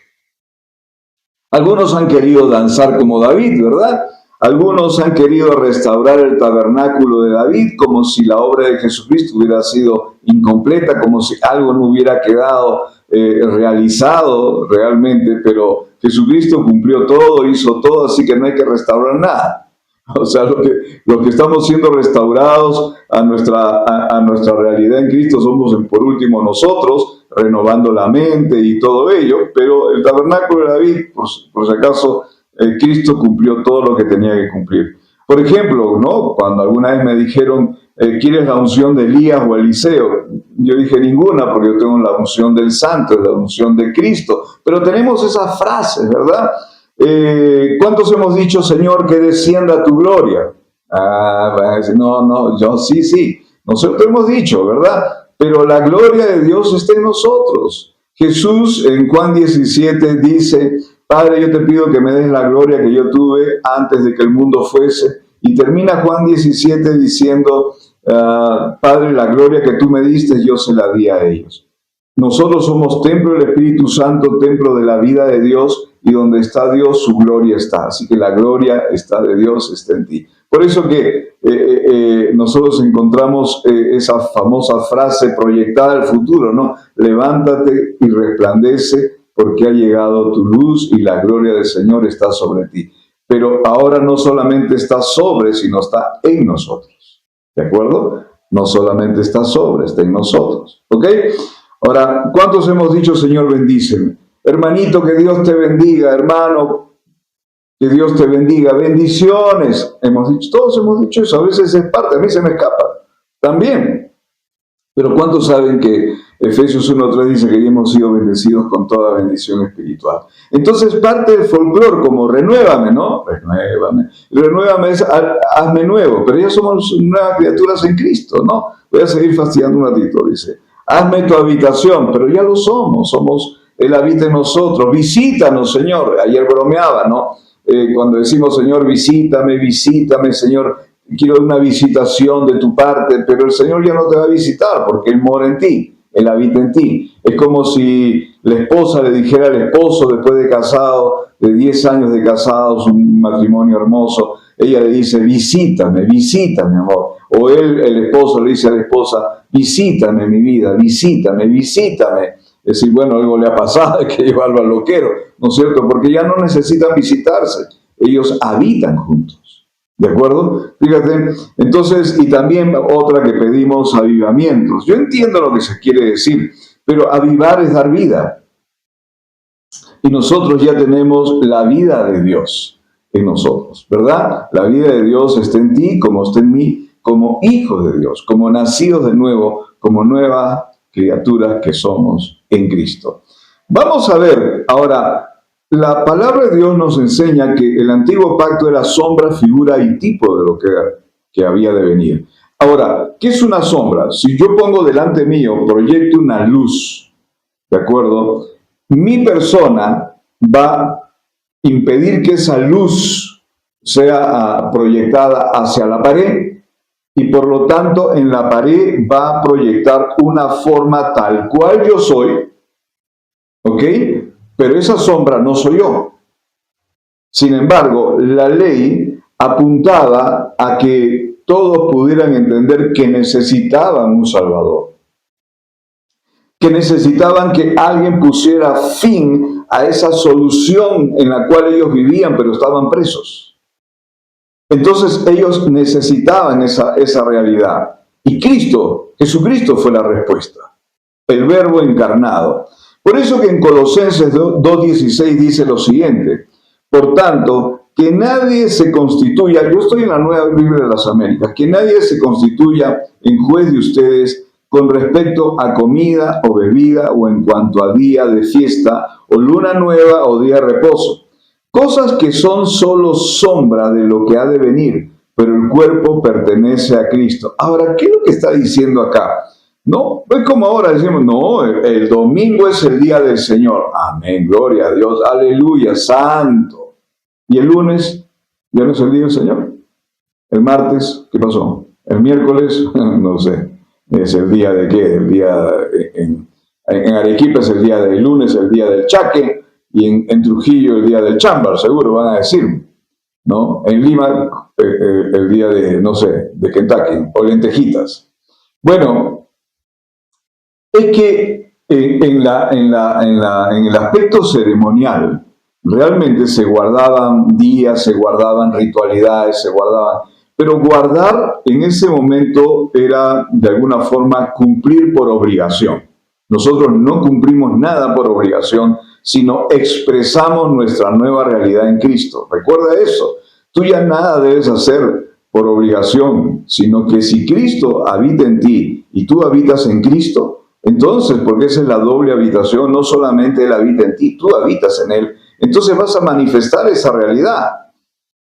Algunos han querido danzar como David, ¿verdad? Algunos han querido restaurar el tabernáculo de David como si la obra de Jesucristo hubiera sido incompleta, como si algo no hubiera quedado realizado realmente, pero Jesucristo cumplió todo, hizo todo, así que no hay que restaurar nada. O sea, lo que estamos siendo restaurados a nuestra realidad en Cristo somos por último nosotros, renovando la mente y todo ello, pero el tabernáculo de David, por si acaso, Cristo cumplió todo lo que tenía que cumplir. Por ejemplo, ¿no? Cuando alguna vez me dijeron, ¿quieres la unción de Elías o Eliseo? Yo dije ninguna, porque yo tengo la unción del Santo, la unción de Cristo. Pero tenemos esas frases, ¿verdad? ¿Cuántos hemos dicho, Señor, que descienda tu gloria? No, yo sí. Nosotros hemos dicho, ¿verdad? Pero la gloria de Dios está en nosotros. Jesús en Juan 17 dice, Padre, yo te pido que me des la gloria que yo tuve antes de que el mundo fuese. Y termina Juan 17 diciendo, Padre, la gloria que tú me diste, yo se la di a ellos. Nosotros somos templo del Espíritu Santo, templo de la vida de Dios, y donde está Dios, su gloria está. Así que la gloria está de Dios, está en ti. Por eso que nosotros encontramos esa famosa frase proyectada al futuro, ¿no? Levántate y resplandece, porque ha llegado tu luz y la gloria del Señor está sobre ti. Pero ahora no solamente está sobre, sino está en nosotros. ¿De acuerdo? No solamente está sobre, está en nosotros. ¿Ok? Ahora, ¿cuántos hemos dicho, Señor, bendíceme? Hermanito, que Dios te bendiga, hermano, que Dios te bendiga. Bendiciones, hemos dicho, todos hemos dicho eso, a veces es parte, a mí se me escapa también. Pero ¿cuántos saben que Efesios 1:3 dice que ya hemos sido bendecidos con toda bendición espiritual? Entonces parte del folclore como renuévame, ¿no? Renuévame es hazme nuevo, pero ya somos nuevas criaturas en Cristo, ¿no? Voy a seguir fastidiando un ratito, dice. Hazme tu habitación, pero ya lo somos, Él habita en nosotros, visítanos, Señor. Ayer bromeaba, ¿no? Cuando decimos, Señor, visítame, Señor, quiero una visitación de tu parte, pero el Señor ya no te va a visitar porque Él mora en ti, Él habita en ti. Es como si la esposa le dijera al esposo, después de casado, de 10 años de casados, un matrimonio hermoso, ella le dice, visítame, amor. O él, el esposo, le dice a la esposa, visítame, mi vida, visítame. Es decir, bueno, algo le ha pasado, hay que llevarlo al loquero, ¿no es cierto? Porque ya no necesitan visitarse, ellos habitan juntos. ¿De acuerdo? Fíjate, entonces, y también otra que pedimos, avivamientos. Yo entiendo lo que se quiere decir, pero avivar es dar vida. Y nosotros ya tenemos la vida de Dios en nosotros, ¿verdad? La vida de Dios está en ti, como está en mí, como hijos de Dios, como nacidos de nuevo, como nuevas criaturas que somos en Cristo. Vamos a ver ahora. La palabra de Dios nos enseña que el antiguo pacto era sombra, figura y tipo de lo que había de venir. Ahora, ¿qué es una sombra? Si yo pongo delante mío, proyecto una luz, ¿de acuerdo? Mi persona va a impedir que esa luz sea proyectada hacia la pared. y por lo tanto en la pared va a proyectar una forma tal cual yo soy, ¿ok? Pero esa sombra no soy yo. Sin embargo, la ley apuntaba a que todos pudieran entender que necesitaban un Salvador, que necesitaban que alguien pusiera fin a esa solución en la cual ellos vivían, pero estaban presos. Entonces ellos necesitaban esa realidad. Y Cristo, Jesucristo fue la respuesta, el Verbo encarnado. Por eso que en Colosenses 2:16 dice lo siguiente: por tanto, que nadie se constituya, yo estoy en la Nueva Biblia de las Américas, que nadie se constituya en juez de ustedes con respecto a comida o bebida o en cuanto a día de fiesta o luna nueva o día de reposo, cosas que son solo sombra de lo que ha de venir, pero el cuerpo pertenece a Cristo. Ahora, ¿qué es lo que está diciendo acá? No, pues como ahora decimos, no, el domingo es el día del Señor. Amén, gloria a Dios, aleluya, santo. Y el lunes, ya no es el día del Señor. El martes, ¿qué pasó? El miércoles, no sé, es el día de qué, el día en Arequipa es el día del lunes, el día del chaque, y en Trujillo el día del chámbar, seguro van a decir, ¿no? En Lima el día de, no sé, de Kentucky, o lentejitas. Bueno, es que en el aspecto ceremonial, realmente se guardaban días, se guardaban ritualidades, se guardaban... Pero guardar en ese momento era de alguna forma cumplir por obligación. Nosotros no cumplimos nada por obligación, sino expresamos nuestra nueva realidad en Cristo. Recuerda eso. Tú ya nada debes hacer por obligación, sino que si Cristo habita en ti y tú habitas en Cristo, entonces, porque esa es la doble habitación, no solamente Él habita en ti, tú habitas en Él, entonces vas a manifestar esa realidad.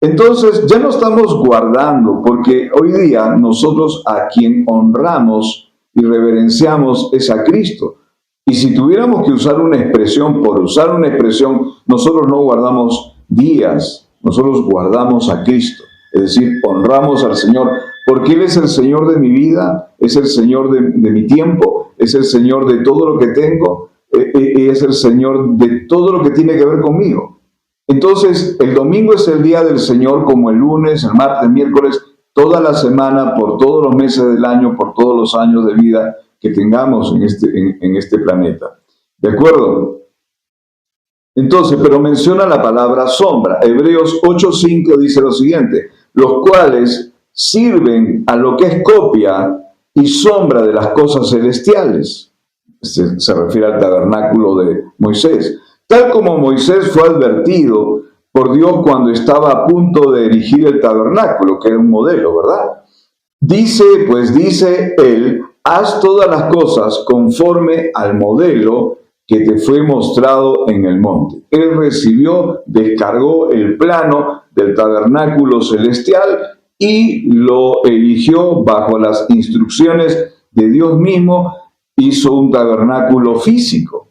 Entonces ya no estamos guardando, porque hoy día nosotros a quien honramos y reverenciamos es a Cristo. Y si tuviéramos que usar una expresión por usar una expresión, nosotros no guardamos días, nosotros guardamos a Cristo. Es decir, honramos al Señor, porque Él es el Señor de mi vida, es el Señor de mi tiempo, es el Señor de todo lo que tengo, es el Señor de todo lo que tiene que ver conmigo. Entonces, el domingo es el día del Señor, como el lunes, el martes, el miércoles, toda la semana, por todos los meses del año, por todos los años de vida que tengamos en este planeta. ¿De acuerdo? Entonces, pero menciona la palabra sombra. Hebreos 8:5 dice lo siguiente: los cuales sirven a lo que es copia y sombra de las cosas celestiales. Se refiere al tabernáculo de Moisés. Tal como Moisés fue advertido por Dios cuando estaba a punto de erigir el tabernáculo, que era un modelo, ¿verdad? Dice él, haz todas las cosas conforme al modelo que te fue mostrado en el monte. Él descargó el plano del tabernáculo celestial y lo erigió bajo las instrucciones de Dios mismo. Hizo un tabernáculo físico.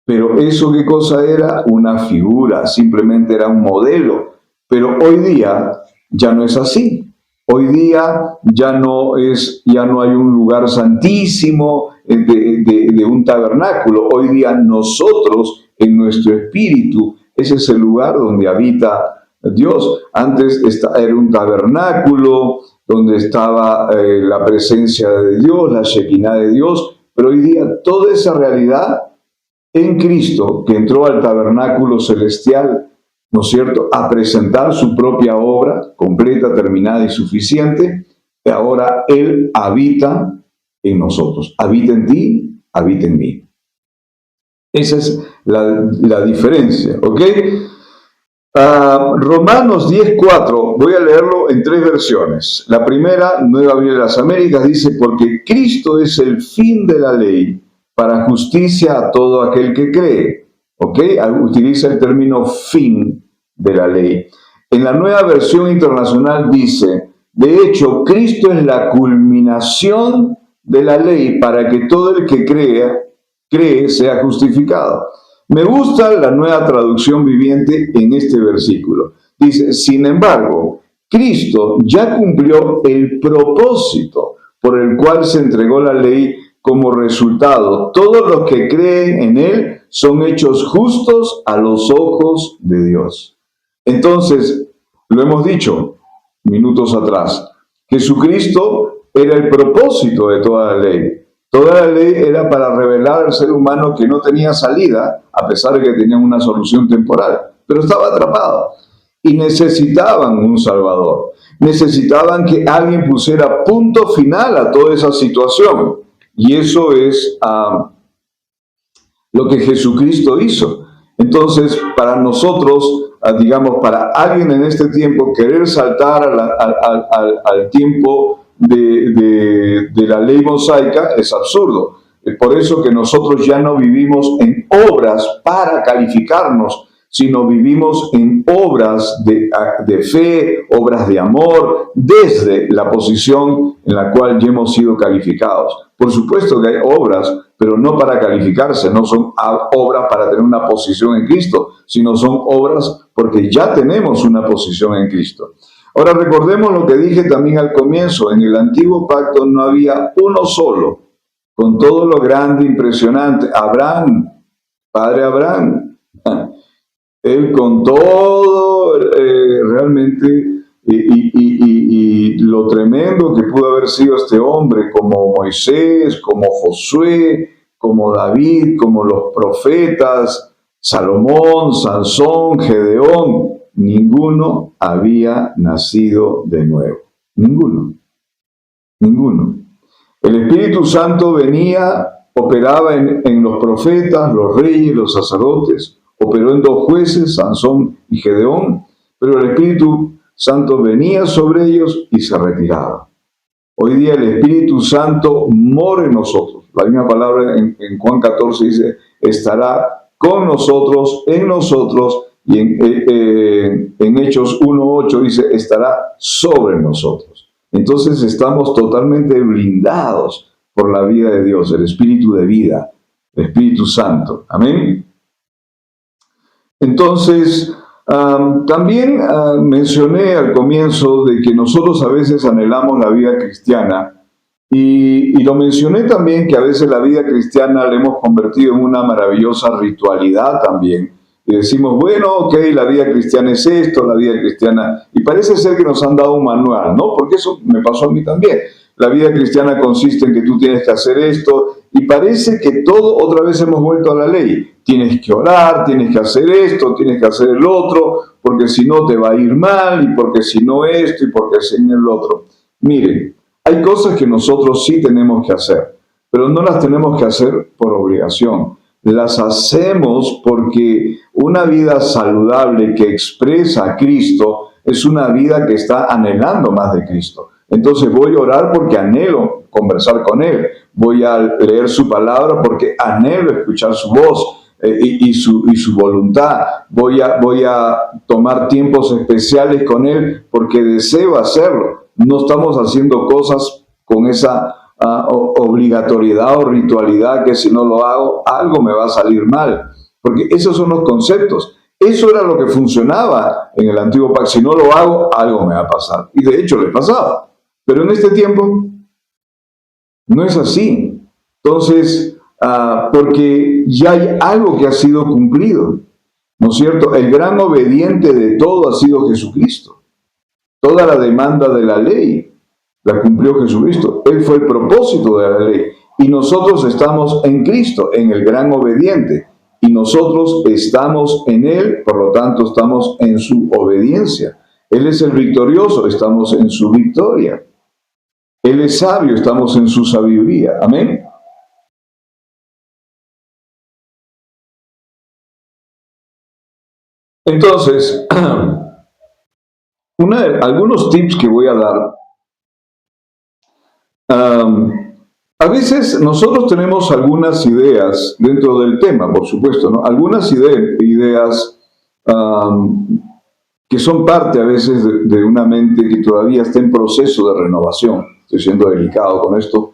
Pero eso, ¿qué cosa era? Una figura, simplemente era un modelo. Pero hoy día ya no es así. Hoy día ya no hay un lugar santísimo de un tabernáculo. Hoy día nosotros, en nuestro espíritu, ese es el lugar donde habita Dios. Antes era un tabernáculo donde estaba la presencia de Dios, la Shekinah de Dios, pero hoy día toda esa realidad en Cristo, que entró al tabernáculo celestial, ¿no es cierto?, a presentar su propia obra completa, terminada y suficiente, y ahora Él habita en nosotros. Habita en ti, habita en mí. Esa es la diferencia, ¿ok? Romanos 10:4, voy a leerlo en 3 versiones. La primera, Nueva Biblia de las Américas, dice: porque Cristo es el fin de la ley para justicia a todo aquel que cree. ¿Ok? Utiliza el término fin de la ley. En la Nueva Versión Internacional dice: de hecho, Cristo es la culminación de la ley para que todo el que cree sea justificado. Me gusta la Nueva Traducción Viviente en este versículo. Dice: sin embargo, Cristo ya cumplió el propósito por el cual se entregó la ley. Como resultado, todos los que creen en Él son hechos justos a los ojos de Dios. Entonces, lo hemos dicho minutos atrás, Jesucristo era el propósito de toda la ley. Toda la ley era para revelar al ser humano que no tenía salida, a pesar de que tenían una solución temporal, pero estaba atrapado y necesitaban un Salvador. Necesitaban que alguien pusiera punto final a toda esa situación. Y eso es lo que Jesucristo hizo. Entonces, para nosotros, digamos, para alguien en este tiempo, querer saltar al tiempo de la ley mosaica es absurdo. Es por eso que nosotros ya no vivimos en obras para calificarnos, sino vivimos en obras de fe, obras de amor, desde la posición en la cual ya hemos sido calificados. Por supuesto que hay obras, pero no para calificarse, no son obras para tener una posición en Cristo, sino son obras porque ya tenemos una posición en Cristo. Ahora recordemos lo que dije también al comienzo, en el antiguo pacto no había uno solo, con todo lo grande, impresionante, Abraham, padre Abraham, él con todo realmente y lo tremendo que pudo haber sido este hombre, como Moisés, como Josué, como David, como los profetas, Salomón, Sansón, Gedeón, ninguno había nacido de nuevo. Ninguno. El Espíritu Santo venía, operaba en los profetas, los reyes, los sacerdotes, operó en 2 jueces, Sansón y Gedeón, pero el Espíritu Santo venía sobre ellos y se retiraba. Hoy día el Espíritu Santo mora en nosotros. La misma palabra en Juan 14 dice, estará con nosotros, y en Hechos 1:8 dice, estará sobre nosotros. Entonces estamos totalmente blindados por la vida de Dios, el Espíritu de vida, el Espíritu Santo. Amén. Entonces, también mencioné al comienzo de que nosotros a veces anhelamos la vida cristiana y lo mencioné también que a veces la vida cristiana la hemos convertido en una maravillosa ritualidad también. Y decimos, bueno, ok, la vida cristiana es esto, la vida cristiana... Y parece ser que nos han dado un manual, ¿no? Porque eso me pasó a mí también. La vida cristiana consiste en que tú tienes que hacer esto y parece que todo otra vez hemos vuelto a la ley. Tienes que orar, tienes que hacer esto, tienes que hacer el otro, porque si no te va a ir mal, y porque si no esto, y porque si no el otro. Miren, hay cosas que nosotros sí tenemos que hacer, pero no las tenemos que hacer por obligación. Las hacemos porque una vida saludable que expresa a Cristo es una vida que está anhelando más de Cristo. Entonces voy a orar porque anhelo conversar con Él. Voy a leer su palabra porque anhelo escuchar su voz y su voluntad. Voy a tomar tiempos especiales con Él porque deseo hacerlo. No estamos haciendo cosas con esa obligatoriedad o ritualidad que si no lo hago, algo me va a salir mal. Porque esos son los conceptos. Eso era lo que funcionaba en el antiguo pacto. Si no lo hago, algo me va a pasar. Y de hecho le pasaba. Pero en este tiempo no es así. Entonces, porque ya hay algo que ha sido cumplido, ¿no es cierto? El gran obediente de todo ha sido Jesucristo. Toda la demanda de la ley la cumplió Jesucristo. Él fue el propósito de la ley. Y nosotros estamos en Cristo, en el gran obediente. Y nosotros estamos en Él, por lo tanto estamos en su obediencia. Él es el victorioso, estamos en su victoria. Él es sabio, estamos en su sabiduría. Amén. Entonces, algunos tips que voy a dar. A veces nosotros tenemos algunas ideas dentro del tema, por supuesto, ¿no? Algunas ideas que son parte a veces de una mente que todavía está en proceso de renovación. Estoy siendo delicado con esto.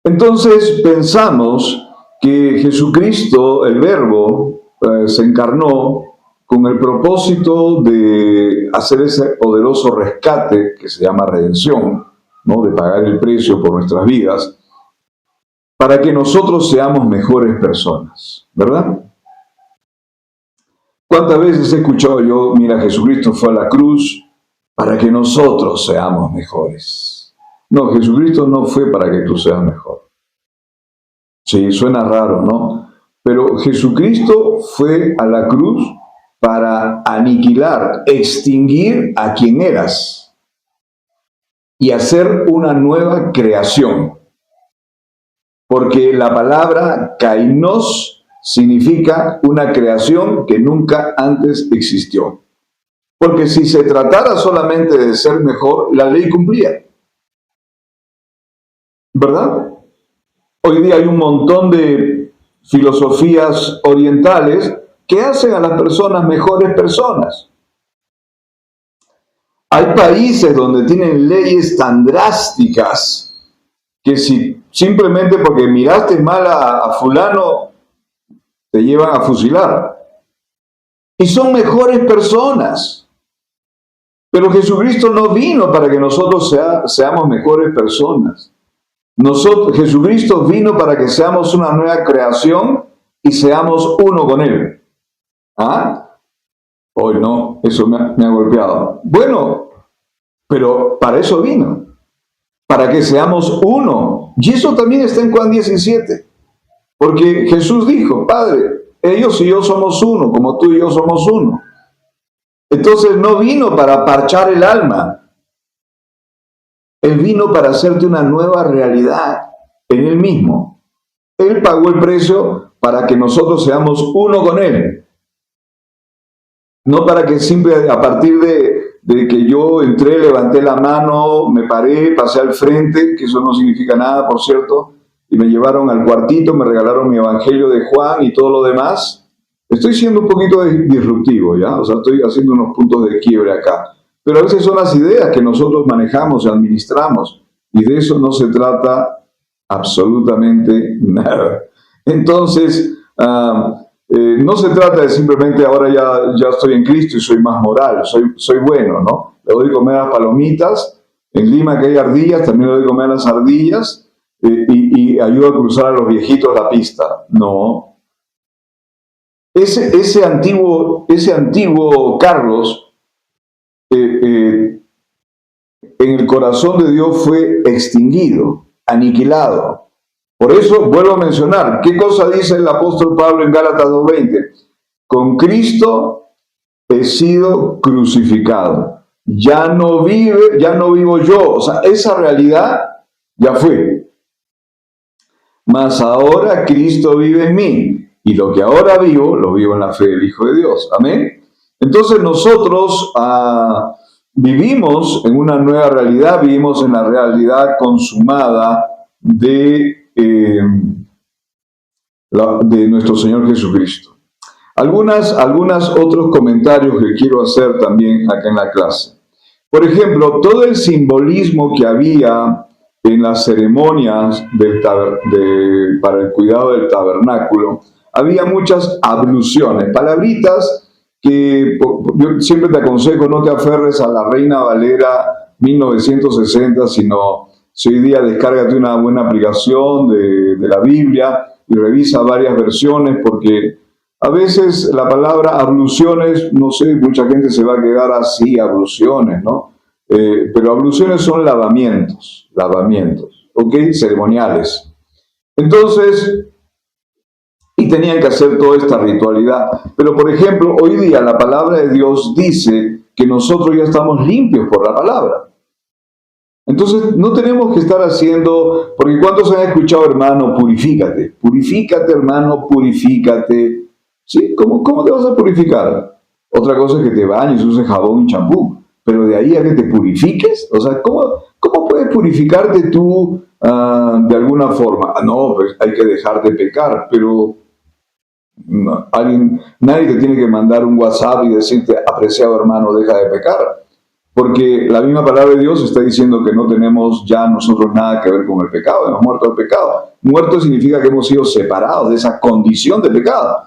Entonces pensamos que Jesucristo, el Verbo, se encarnó con el propósito de hacer ese poderoso rescate que se llama redención, ¿no? De pagar el precio por nuestras vidas, para que nosotros seamos mejores personas, ¿verdad? ¿Cuántas veces he escuchado yo, mira, Jesucristo fue a la cruz para que nosotros seamos mejores? No, Jesucristo no fue para que tú seas mejor. Sí, suena raro, ¿no? Pero Jesucristo fue a la cruz para aniquilar, extinguir a quien eras y hacer una nueva creación. Porque la palabra kainos significa una creación que nunca antes existió. Porque si se tratara solamente de ser mejor, la ley cumplía. ¿Verdad? Hoy día hay un montón de filosofías orientales que hacen a las personas mejores personas. Hay países donde tienen leyes tan drásticas que si simplemente porque miraste mal a fulano, te llevan a fusilar. Y son mejores personas. Pero Jesucristo no vino para que nosotros seamos mejores personas. Jesucristo vino para que seamos una nueva creación y seamos uno con Él. ¿Ah? Hoy no, eso me ha golpeado. Bueno, pero para eso vino. Para que seamos uno. Y eso también está en Juan 17. Porque Jesús dijo, Padre, ellos y yo somos uno, como tú y yo somos uno. Entonces no vino para parchar el alma. Él vino para hacerte una nueva realidad en Él mismo. Él pagó el precio para que nosotros seamos uno con Él. No para que siempre a partir de que yo entré, levanté la mano, me paré, pasé al frente, que eso no significa nada, por cierto, y me llevaron al cuartito, me regalaron mi evangelio de Juan y todo lo demás. Estoy siendo un poquito disruptivo, ¿ya? O sea, estoy haciendo unos puntos de quiebre acá. Pero a veces son las ideas que nosotros manejamos y administramos, y de eso no se trata absolutamente nada. Entonces, no se trata de simplemente ahora ya estoy en Cristo y soy más moral, soy bueno, ¿no? Le doy comer a las palomitas, en Lima que hay ardillas, también le doy comer a las ardillas, y ayudo a cruzar a los viejitos la pista. No. Ese antiguo Carlos, en el corazón de Dios fue extinguido, aniquilado. Por eso vuelvo a mencionar, ¿qué cosa dice el apóstol Pablo en Gálatas 2:20? Con Cristo he sido crucificado. Ya no vivo yo. O sea, esa realidad ya fue. Mas ahora Cristo vive en mí. Y lo que ahora vivo, lo vivo en la fe del Hijo de Dios. Amén. Entonces nosotros vivimos en una nueva realidad, vivimos en la realidad consumada de nuestro Señor Jesucristo. Algunos otros comentarios que quiero hacer también acá en la clase. Por ejemplo, todo el simbolismo que había en las ceremonias para el cuidado del tabernáculo, había muchas abluciones, palabritas que yo siempre te aconsejo, no te aferres a la Reina Valera 1960, sino si hoy día descárgate una buena aplicación de la Biblia y revisa varias versiones, porque a veces la palabra abluciones, no sé, mucha gente se va a quedar así, abluciones, ¿no? Pero abluciones son lavamientos, ¿ok? Ceremoniales. Entonces, y tenían que hacer toda esta ritualidad. Pero, por ejemplo, hoy día la palabra de Dios dice que nosotros ya estamos limpios por la palabra. Entonces, no tenemos que estar haciendo, porque ¿cuántos han escuchado, hermano, purifícate? Purifícate, hermano, purifícate. ¿Sí? ¿Cómo te vas a purificar? Otra cosa es que te bañes, uses jabón y champú. Pero de ahí a que te purifiques, o sea, ¿cómo puedes purificarte tú de alguna forma? No, pues hay que dejar de pecar, pero nadie te tiene que mandar un WhatsApp y decirte, apreciado hermano, deja de pecar. Porque la misma palabra de Dios está diciendo que no tenemos ya nosotros nada que ver con el pecado, hemos muerto al pecado. Muerto significa que hemos sido separados de esa condición de pecado.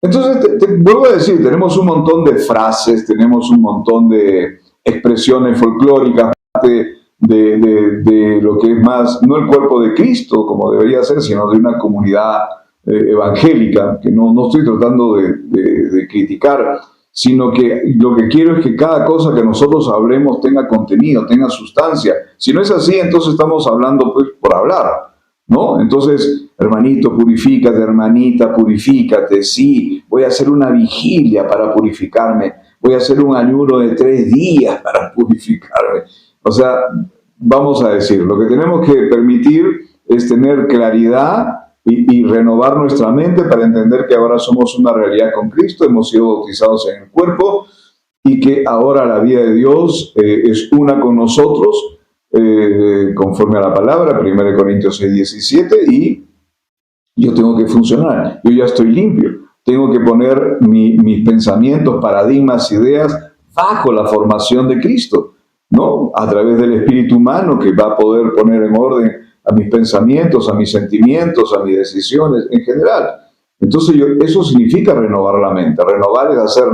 Entonces, te vuelvo a decir, tenemos un montón de frases, tenemos un montón de expresiones folclóricas, parte de lo que es más, no el cuerpo de Cristo como debería ser, sino de una comunidad evangélica, que no estoy tratando de criticar, sino que lo que quiero es que cada cosa que nosotros hablemos tenga contenido, tenga sustancia. Si no es así, entonces estamos hablando pues por hablar, ¿no? Entonces, hermanito, purifícate, hermanita, purifícate. Sí, voy a hacer una vigilia para purificarme. Voy a hacer un ayuno de 3 días para purificarme. O sea, vamos a decir, lo que tenemos que permitir es tener claridad y renovar nuestra mente para entender que ahora somos una realidad con Cristo, hemos sido bautizados en el cuerpo y que ahora la vida de Dios es una con nosotros, conforme a la palabra, 1 Corintios 6:17, y yo tengo que funcionar, yo ya estoy limpio, tengo que poner mis pensamientos, paradigmas, ideas bajo la formación de Cristo, ¿no? A través del espíritu humano que va a poder poner en orden a mis pensamientos, a mis sentimientos, a mis decisiones en general. Entonces eso significa renovar la mente. Renovar es hacer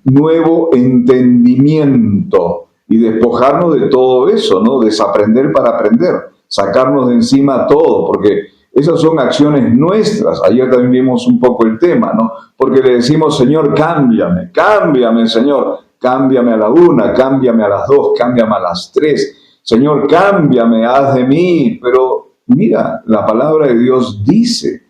nuevo entendimiento y despojarnos de todo eso, ¿no? Desaprender para aprender, sacarnos de encima todo, porque esas son acciones nuestras. Ayer también vimos un poco el tema, ¿no? Porque le decimos, Señor, cámbiame, cámbiame, Señor, cámbiame a la 1, cámbiame a las 2, cámbiame a las 3. Señor, cámbiame, haz de mí. Pero mira, la palabra de Dios dice,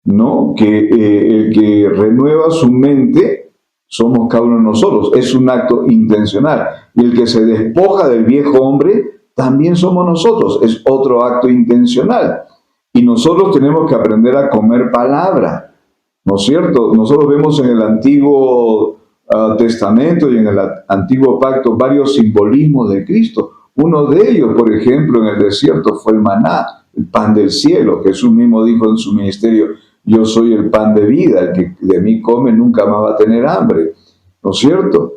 ¿no? Que el que renueva su mente somos cada uno de nosotros. Es un acto intencional. Y el que se despoja del viejo hombre también somos nosotros. Es otro acto intencional. Y nosotros tenemos que aprender a comer palabra, ¿no es cierto? Nosotros vemos en el Antiguo Testamento y en el Antiguo Pacto varios simbolismos de Cristo. Uno de ellos, por ejemplo, en el desierto fue el maná, el pan del cielo. Jesús mismo dijo en su ministerio, yo soy el pan de vida, el que de mí come nunca más va a tener hambre, ¿no es cierto?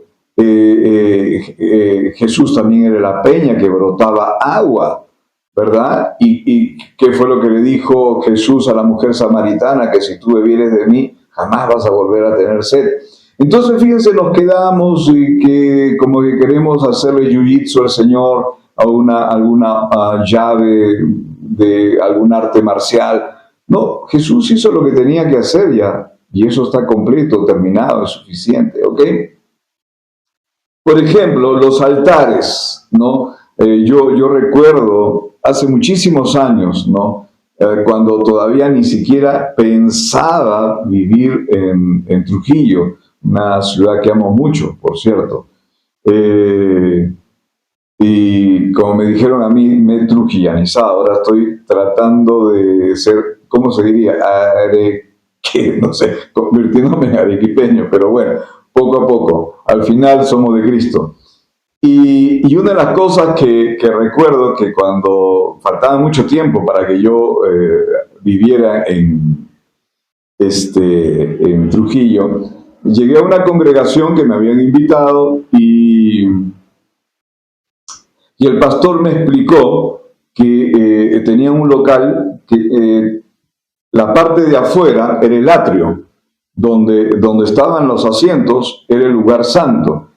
Jesús también era la peña que brotaba agua, ¿verdad? ¿Y qué fue lo que le dijo Jesús a la mujer samaritana? Que si tú bebieres de mí, jamás vas a volver a tener sed. Entonces, fíjense, nos quedamos y que como que queremos hacerle jiu-jitsu al Señor a alguna llave de algún arte marcial. No, Jesús hizo lo que tenía que hacer ya, y eso está completo, terminado, es suficiente, ¿ok? Por ejemplo, los altares, ¿no? Yo recuerdo hace muchísimos años, ¿no? Cuando todavía ni siquiera pensaba vivir en Trujillo, una ciudad que amo mucho, por cierto. Y como me dijeron a mí, me he trujillanizado. Ahora estoy tratando de ser, ¿cómo se diría? No sé, convirtiéndome en arequipeño, pero bueno, poco a poco. Al final somos de Cristo. Y una de las cosas que recuerdo que cuando faltaba mucho tiempo para que yo viviera en Trujillo, llegué a una congregación que me habían invitado y el pastor me explicó que tenían un local que la parte de afuera era el atrio, donde estaban los asientos era el lugar santo,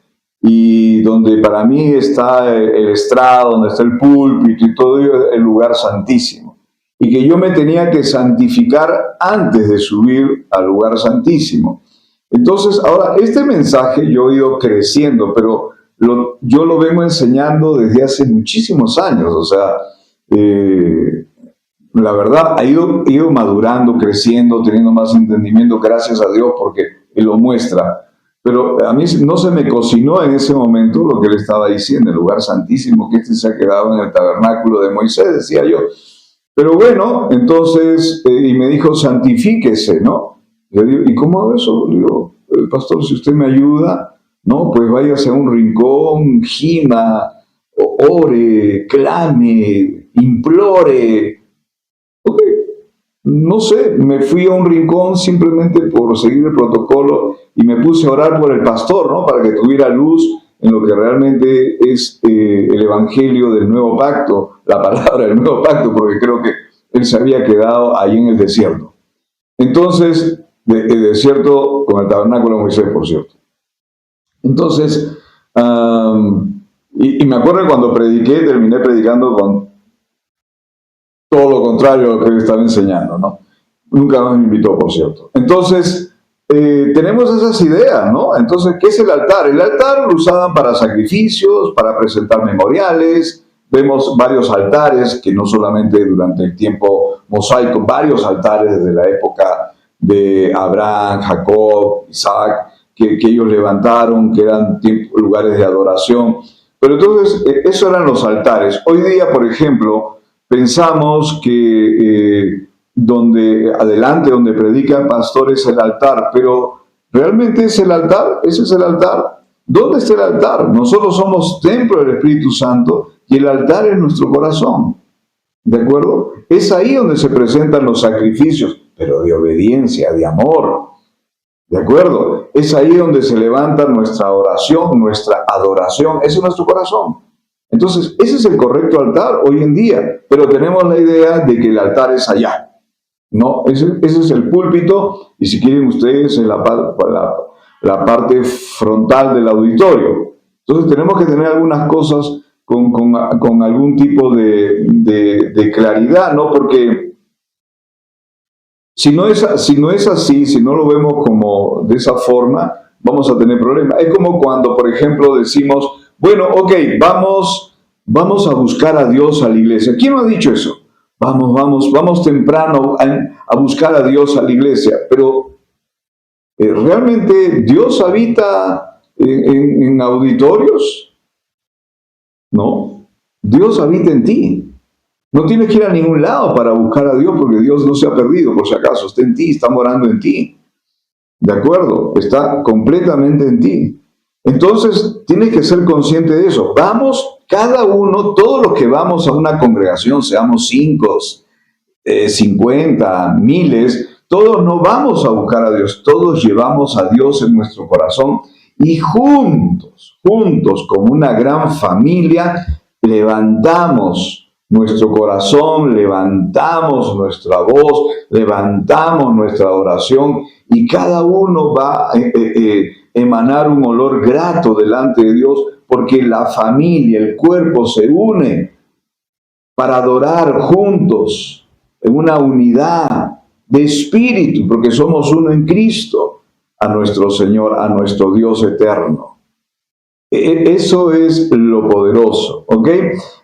y donde para mí está el estrado, donde está el púlpito y todo ello, el lugar santísimo. Y que yo me tenía que santificar antes de subir al lugar santísimo. Entonces, ahora, este mensaje yo he ido creciendo, pero yo lo vengo enseñando desde hace muchísimos años. O sea, la verdad, he ido madurando, creciendo, teniendo más entendimiento, gracias a Dios, porque Él lo muestra. Pero a mí no se me cocinó en ese momento lo que Él estaba diciendo, el lugar santísimo, que se ha quedado en el tabernáculo de Moisés, decía yo. Pero bueno, entonces, y me dijo, santifíquese, ¿no? Yo digo, ¿y cómo hago eso? Le digo, pastor, si usted me ayuda, no, pues váyase a un rincón, gima, ore, clame, implore. Ok, no sé, me fui a un rincón simplemente por seguir el protocolo y me puse a orar por el pastor, ¿no? Para que tuviera luz en lo que realmente es el evangelio del nuevo pacto, la palabra del nuevo pacto, porque creo que él se había quedado ahí en el desierto. Entonces, de desierto con el tabernáculo de Moisés, por cierto. Entonces, y me acuerdo cuando prediqué, terminé predicando con todo lo contrario a lo que él estaba enseñando, ¿no? Nunca más me invitó, por cierto. Entonces, tenemos esas ideas, ¿no? Entonces, ¿qué es el altar? El altar lo usaban para sacrificios, para presentar memoriales. Vemos varios altares, que no solamente durante el tiempo mosaico, varios altares desde la época de Abraham, Jacob, Isaac, que ellos levantaron, que eran lugares de adoración. Pero entonces, esos eran los altares. Hoy día, por ejemplo, pensamos que donde predica el pastor es el altar, pero ¿realmente es el altar? ¿Ese es el altar? ¿Dónde está el altar? Nosotros somos templo del Espíritu Santo y el altar es nuestro corazón. ¿De acuerdo? Es ahí donde se presentan los sacrificios, pero de obediencia, de amor. ¿De acuerdo? Es ahí donde se levanta nuestra oración, nuestra adoración. Ese es nuestro corazón. Entonces, ese es el correcto altar hoy en día, pero tenemos la idea de que el altar es allá. No, ese es el púlpito, y si quieren ustedes es la parte frontal del auditorio. Entonces tenemos que tener algunas cosas con algún tipo de claridad, ¿no? Porque si no es así, si no lo vemos como de esa forma, vamos a tener problemas. Es como cuando, por ejemplo, decimos, bueno, ok, vamos a buscar a Dios a la iglesia. ¿Quién no ha dicho eso? Vamos temprano a buscar a Dios a la iglesia. Pero ¿realmente Dios habita en auditorios? No, Dios habita en ti. No tienes que ir a ningún lado para buscar a Dios, porque Dios no se ha perdido, por si acaso. Está en ti, está morando en ti. ¿De acuerdo? Está completamente en ti. Entonces, tienes que ser consciente de eso. Vamos, cada uno, todos los que vamos a una congregación, seamos 5, 50, miles, todos no vamos a buscar a Dios, todos llevamos a Dios en nuestro corazón y juntos, como una gran familia, levantamos nuestro corazón, levantamos nuestra voz, levantamos nuestra oración y cada uno va a emanar un olor grato delante de Dios porque la familia, el cuerpo se une para adorar juntos en una unidad de espíritu, porque somos uno en Cristo, a nuestro Señor, a nuestro Dios eterno. Eso es lo poderoso, ¿ok?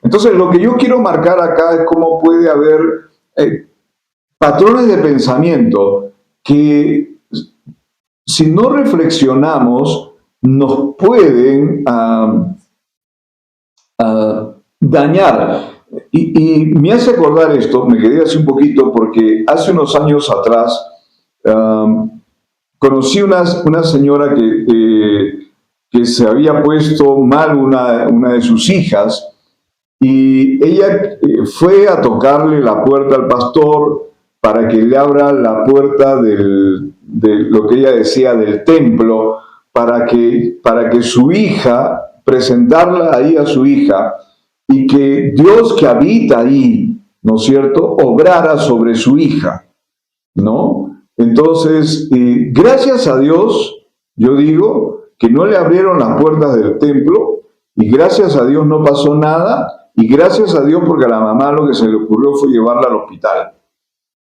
Entonces, lo que yo quiero marcar acá es cómo puede haber patrones de pensamiento que, si no reflexionamos, nos pueden dañar. Y me hace acordar esto, me quedé así un poquito, porque hace unos años atrás conocí una señora que se había puesto mal una de sus hijas, y ella fue a tocarle la puerta al pastor para que le abra la puerta de lo que ella decía del templo, para que su hija, presentarla ahí a su hija, y que Dios que habita ahí, ¿no es cierto?, obrara sobre su hija, ¿no? Entonces, gracias a Dios, yo digo, que no le abrieron las puertas del templo, y gracias a Dios no pasó nada, y gracias a Dios porque a la mamá lo que se le ocurrió fue llevarla al hospital.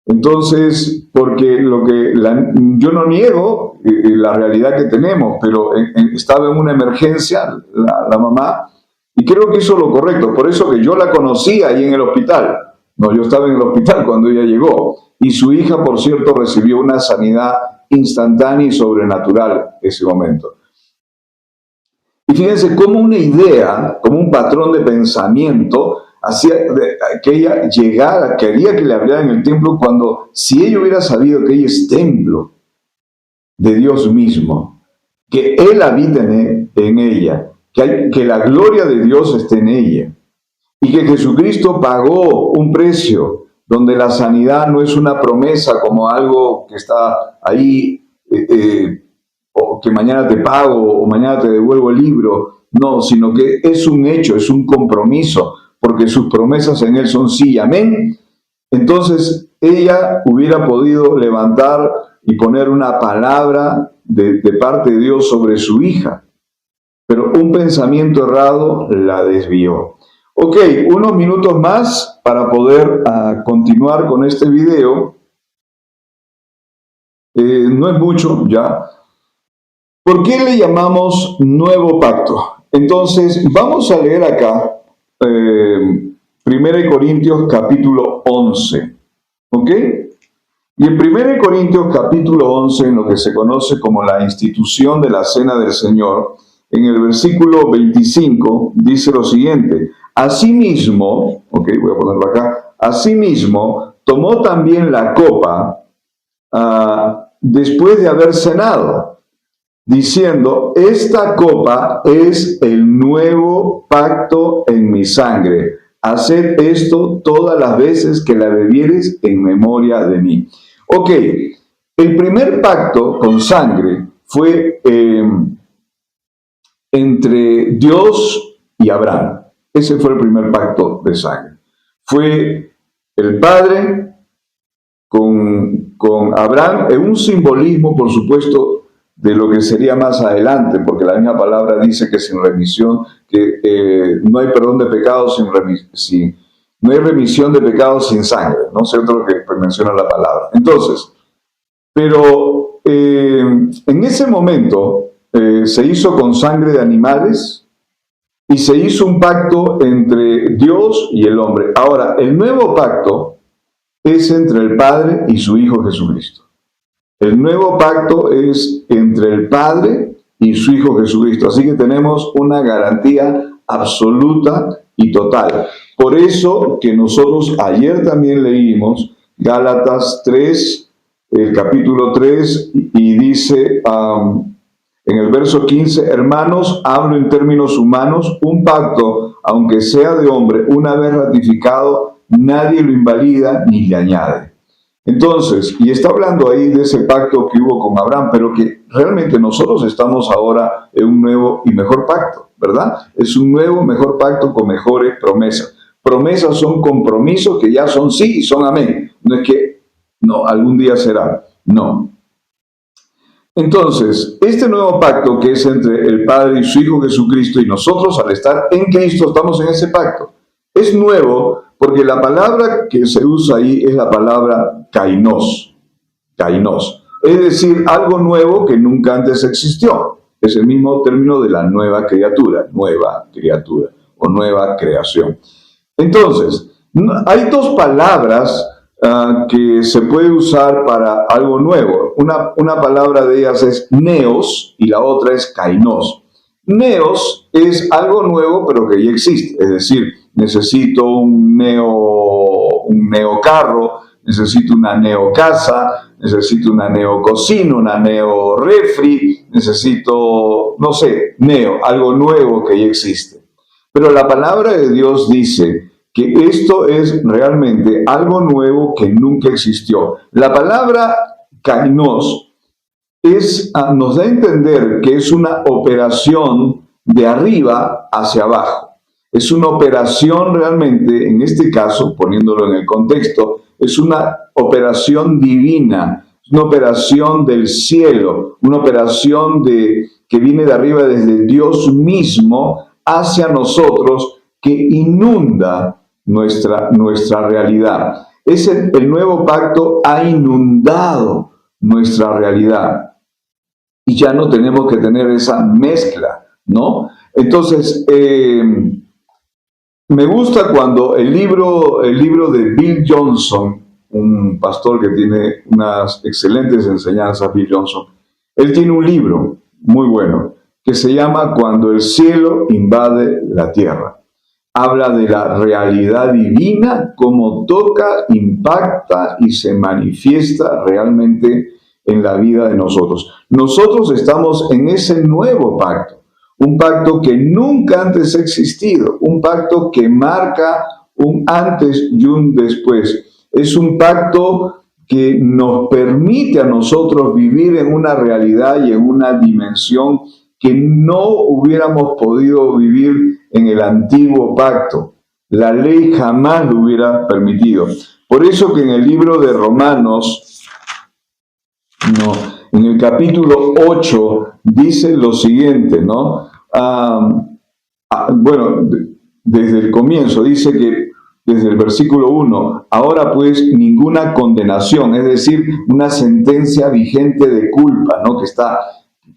Entonces, porque yo no niego la realidad que tenemos, pero estaba en una emergencia la mamá, y creo que hizo lo correcto. Por eso que yo la conocí ahí en el hospital. No, yo estaba en el hospital cuando ella llegó, y su hija, por cierto, recibió una sanidad instantánea y sobrenatural en ese momento. Y fíjense cómo una idea, como un patrón de pensamiento, hacía que ella llegara, quería que le abrieran el templo, cuando, si ella hubiera sabido que ella es templo de Dios mismo, que Él habita en ella, que la gloria de Dios esté en ella, y que Jesucristo pagó un precio, donde la sanidad no es una promesa como algo que está ahí, o que mañana te pago o mañana te devuelvo el libro, no, sino que es un hecho, es un compromiso, porque sus promesas en Él son sí y amén. Entonces ella hubiera podido levantar y poner una palabra de parte de Dios sobre su hija, pero un pensamiento errado la desvió. Ok, unos minutos más para poder continuar con este video. No es mucho ya. ¿Por qué le llamamos nuevo pacto? Entonces, vamos a leer acá 1 Corintios capítulo 11. ¿Ok? Y en 1 Corintios capítulo 11, en lo que se conoce como la institución de la Cena del Señor, en el versículo 25 dice lo siguiente: asimismo, ok, voy a ponerlo acá, asimismo tomó también la copa después de haber cenado, diciendo: esta copa es el nuevo pacto en mi sangre. Haced esto todas las veces que la bebiereis en memoria de mí. Ok, el primer pacto con sangre fue entre Dios y Abraham. Ese fue el primer pacto de sangre. Fue el Padre con Abraham, en un simbolismo, por supuesto, de lo que sería más adelante, porque la misma palabra dice que sin remisión, que no hay perdón de pecados no hay remisión de pecados sin sangre, ¿no es cierto lo que menciona la palabra? Entonces, pero en ese momento se hizo con sangre de animales y se hizo un pacto entre Dios y el hombre. Ahora, el nuevo pacto es entre el Padre y su Hijo Jesucristo. El nuevo pacto es entre el Padre y su Hijo Jesucristo. Así que tenemos una garantía absoluta y total. Por eso que nosotros ayer también leímos Gálatas 3, el capítulo 3, y dice en el verso 15: hermanos, hablo en términos humanos, un pacto, aunque sea de hombre, una vez ratificado, nadie lo invalida ni le añade. Entonces, y está hablando ahí de ese pacto que hubo con Abraham, pero que realmente nosotros estamos ahora en un nuevo y mejor pacto, ¿verdad? Es un nuevo, mejor pacto con mejores promesas. Promesas son compromisos que ya son sí y son amén. No es que, no, algún día será. No. Entonces, este nuevo pacto que es entre el Padre y su Hijo Jesucristo, y nosotros al estar en Cristo estamos en ese pacto. Es nuevo porque la palabra que se usa ahí es la palabra kainos. Kainos. Es decir, algo nuevo que nunca antes existió. Es el mismo término de la nueva criatura o nueva creación. Entonces, hay dos palabras que se puede usar para algo nuevo. Una palabra de ellas es neos y la otra es kainos. Neos es algo nuevo pero que ya existe, es decir, necesito un neocarro, necesito una neocasa, necesito una neococina, una neorefri, necesito, no sé, algo nuevo que ya existe. Pero la palabra de Dios dice que esto es realmente algo nuevo que nunca existió. La palabra kainos nos da a entender que es una operación de arriba hacia abajo. Es una operación realmente, en este caso, poniéndolo en el contexto, es una operación divina, una operación del cielo, una operación que viene de arriba desde Dios mismo hacia nosotros, que inunda nuestra realidad. El nuevo pacto ha inundado nuestra realidad y ya no tenemos que tener esa mezcla, ¿no? Entonces, me gusta cuando el libro de Bill Johnson, un pastor que tiene unas excelentes enseñanzas, Bill Johnson, él tiene un libro muy bueno que se llama Cuando el cielo invade la tierra. Habla de la realidad divina, cómo toca, impacta y se manifiesta realmente en la vida de nosotros. Nosotros estamos en ese nuevo pacto. Un pacto que nunca antes ha existido, un pacto que marca un antes y un después. Es un pacto que nos permite a nosotros vivir en una realidad y en una dimensión que no hubiéramos podido vivir en el antiguo pacto. La ley jamás lo hubiera permitido. Por eso que en el libro de Romanos, ¿no? En el capítulo 8 dice lo siguiente, ¿no? Bueno, desde el comienzo dice que, desde el versículo 1, ahora pues ninguna condenación, es decir, una sentencia vigente de culpa, ¿no? Que está,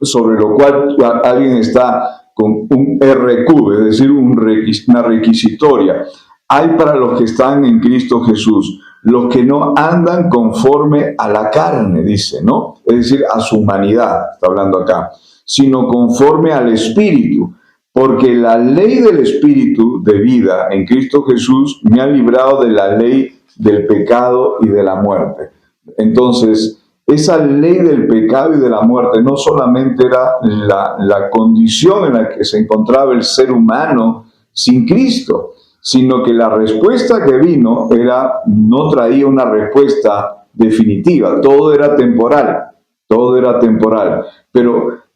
sobre lo cual alguien está con un RQ, es decir, una requisitoria. Hay para los que están en Cristo Jesús, los que no andan conforme a la carne, dice, ¿no? Es decir, a su humanidad, está hablando acá, sino conforme al Espíritu. Porque la ley del Espíritu de vida en Cristo Jesús me ha librado de la ley del pecado y de la muerte. Entonces, esa ley del pecado y de la muerte no solamente era la condición en la que se encontraba el ser humano sin Cristo, sino que la respuesta que vino no traía una respuesta definitiva, todo era temporal, pero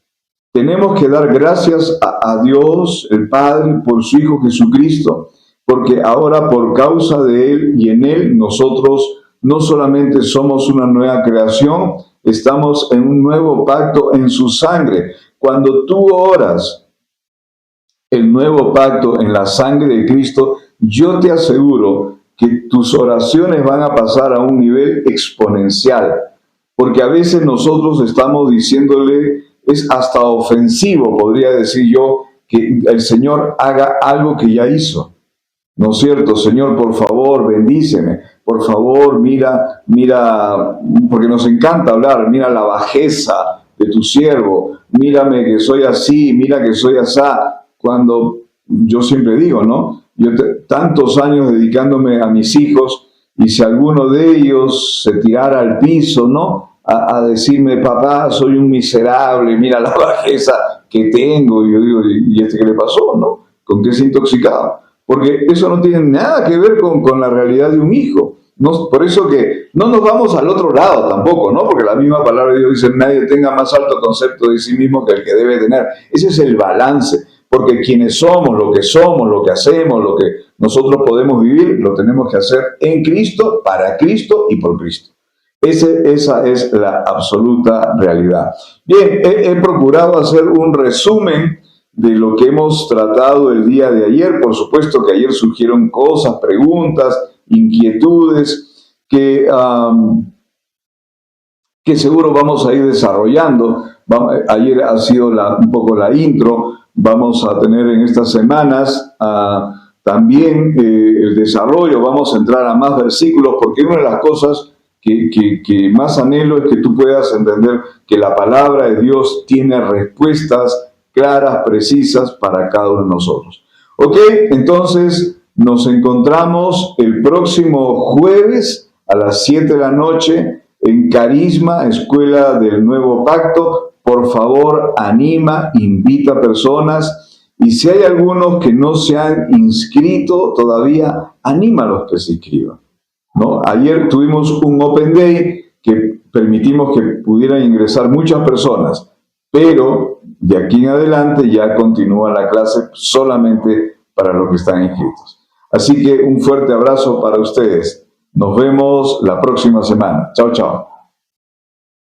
tenemos que dar gracias a Dios, el Padre, por su Hijo Jesucristo, porque ahora por causa de Él y en Él nosotros no solamente somos una nueva creación, estamos en un nuevo pacto en su sangre. Cuando tú oras el nuevo pacto en la sangre de Cristo, yo te aseguro que tus oraciones van a pasar a un nivel exponencial, porque a veces nosotros estamos diciéndole, es hasta ofensivo, podría decir yo, que el Señor haga algo que ya hizo. ¿No es cierto? Señor, por favor, bendíceme. Por favor, mira, porque nos encanta hablar, mira la bajeza de tu siervo, mírame que soy así, mira que soy asá. Cuando yo siempre digo, ¿no? Yo tantos años dedicándome a mis hijos, y si alguno de ellos se tirara al piso, ¿no? A decirme, papá, soy un miserable, mira la bajeza que tengo. Y yo digo, ¿y este qué le pasó, no? ¿Con qué se ha intoxicado? Porque eso no tiene nada que ver con la realidad de un hijo. No, por eso que no nos vamos al otro lado tampoco, ¿no? Porque la misma palabra de Dios dice, nadie tenga más alto concepto de sí mismo que el que debe tener. Ese es el balance, porque quienes somos, lo que hacemos, lo que nosotros podemos vivir, lo tenemos que hacer en Cristo, para Cristo y por Cristo. Esa es la absoluta realidad. Bien, he procurado hacer un resumen de lo que hemos tratado el día de ayer. Por supuesto que ayer surgieron cosas, preguntas, inquietudes que seguro vamos a ir desarrollando. Ayer ha sido un poco la intro. Vamos a tener en estas semanas también el desarrollo. Vamos a entrar a más versículos, porque una de las cosas que más anhelo es que tú puedas entender que la palabra de Dios tiene respuestas claras, precisas para cada uno de nosotros. Ok, entonces nos encontramos el próximo jueves a las 7 de la noche en Carisma, Escuela del Nuevo Pacto. Por favor, anima, invita a personas, y si hay algunos que no se han inscrito todavía, anímalos que se inscriban, ¿no? Ayer tuvimos un Open Day que permitimos que pudieran ingresar muchas personas, pero de aquí en adelante ya continúa la clase solamente para los que están inscritos. Así que un fuerte abrazo para ustedes. Nos vemos la próxima semana. Chao, chao.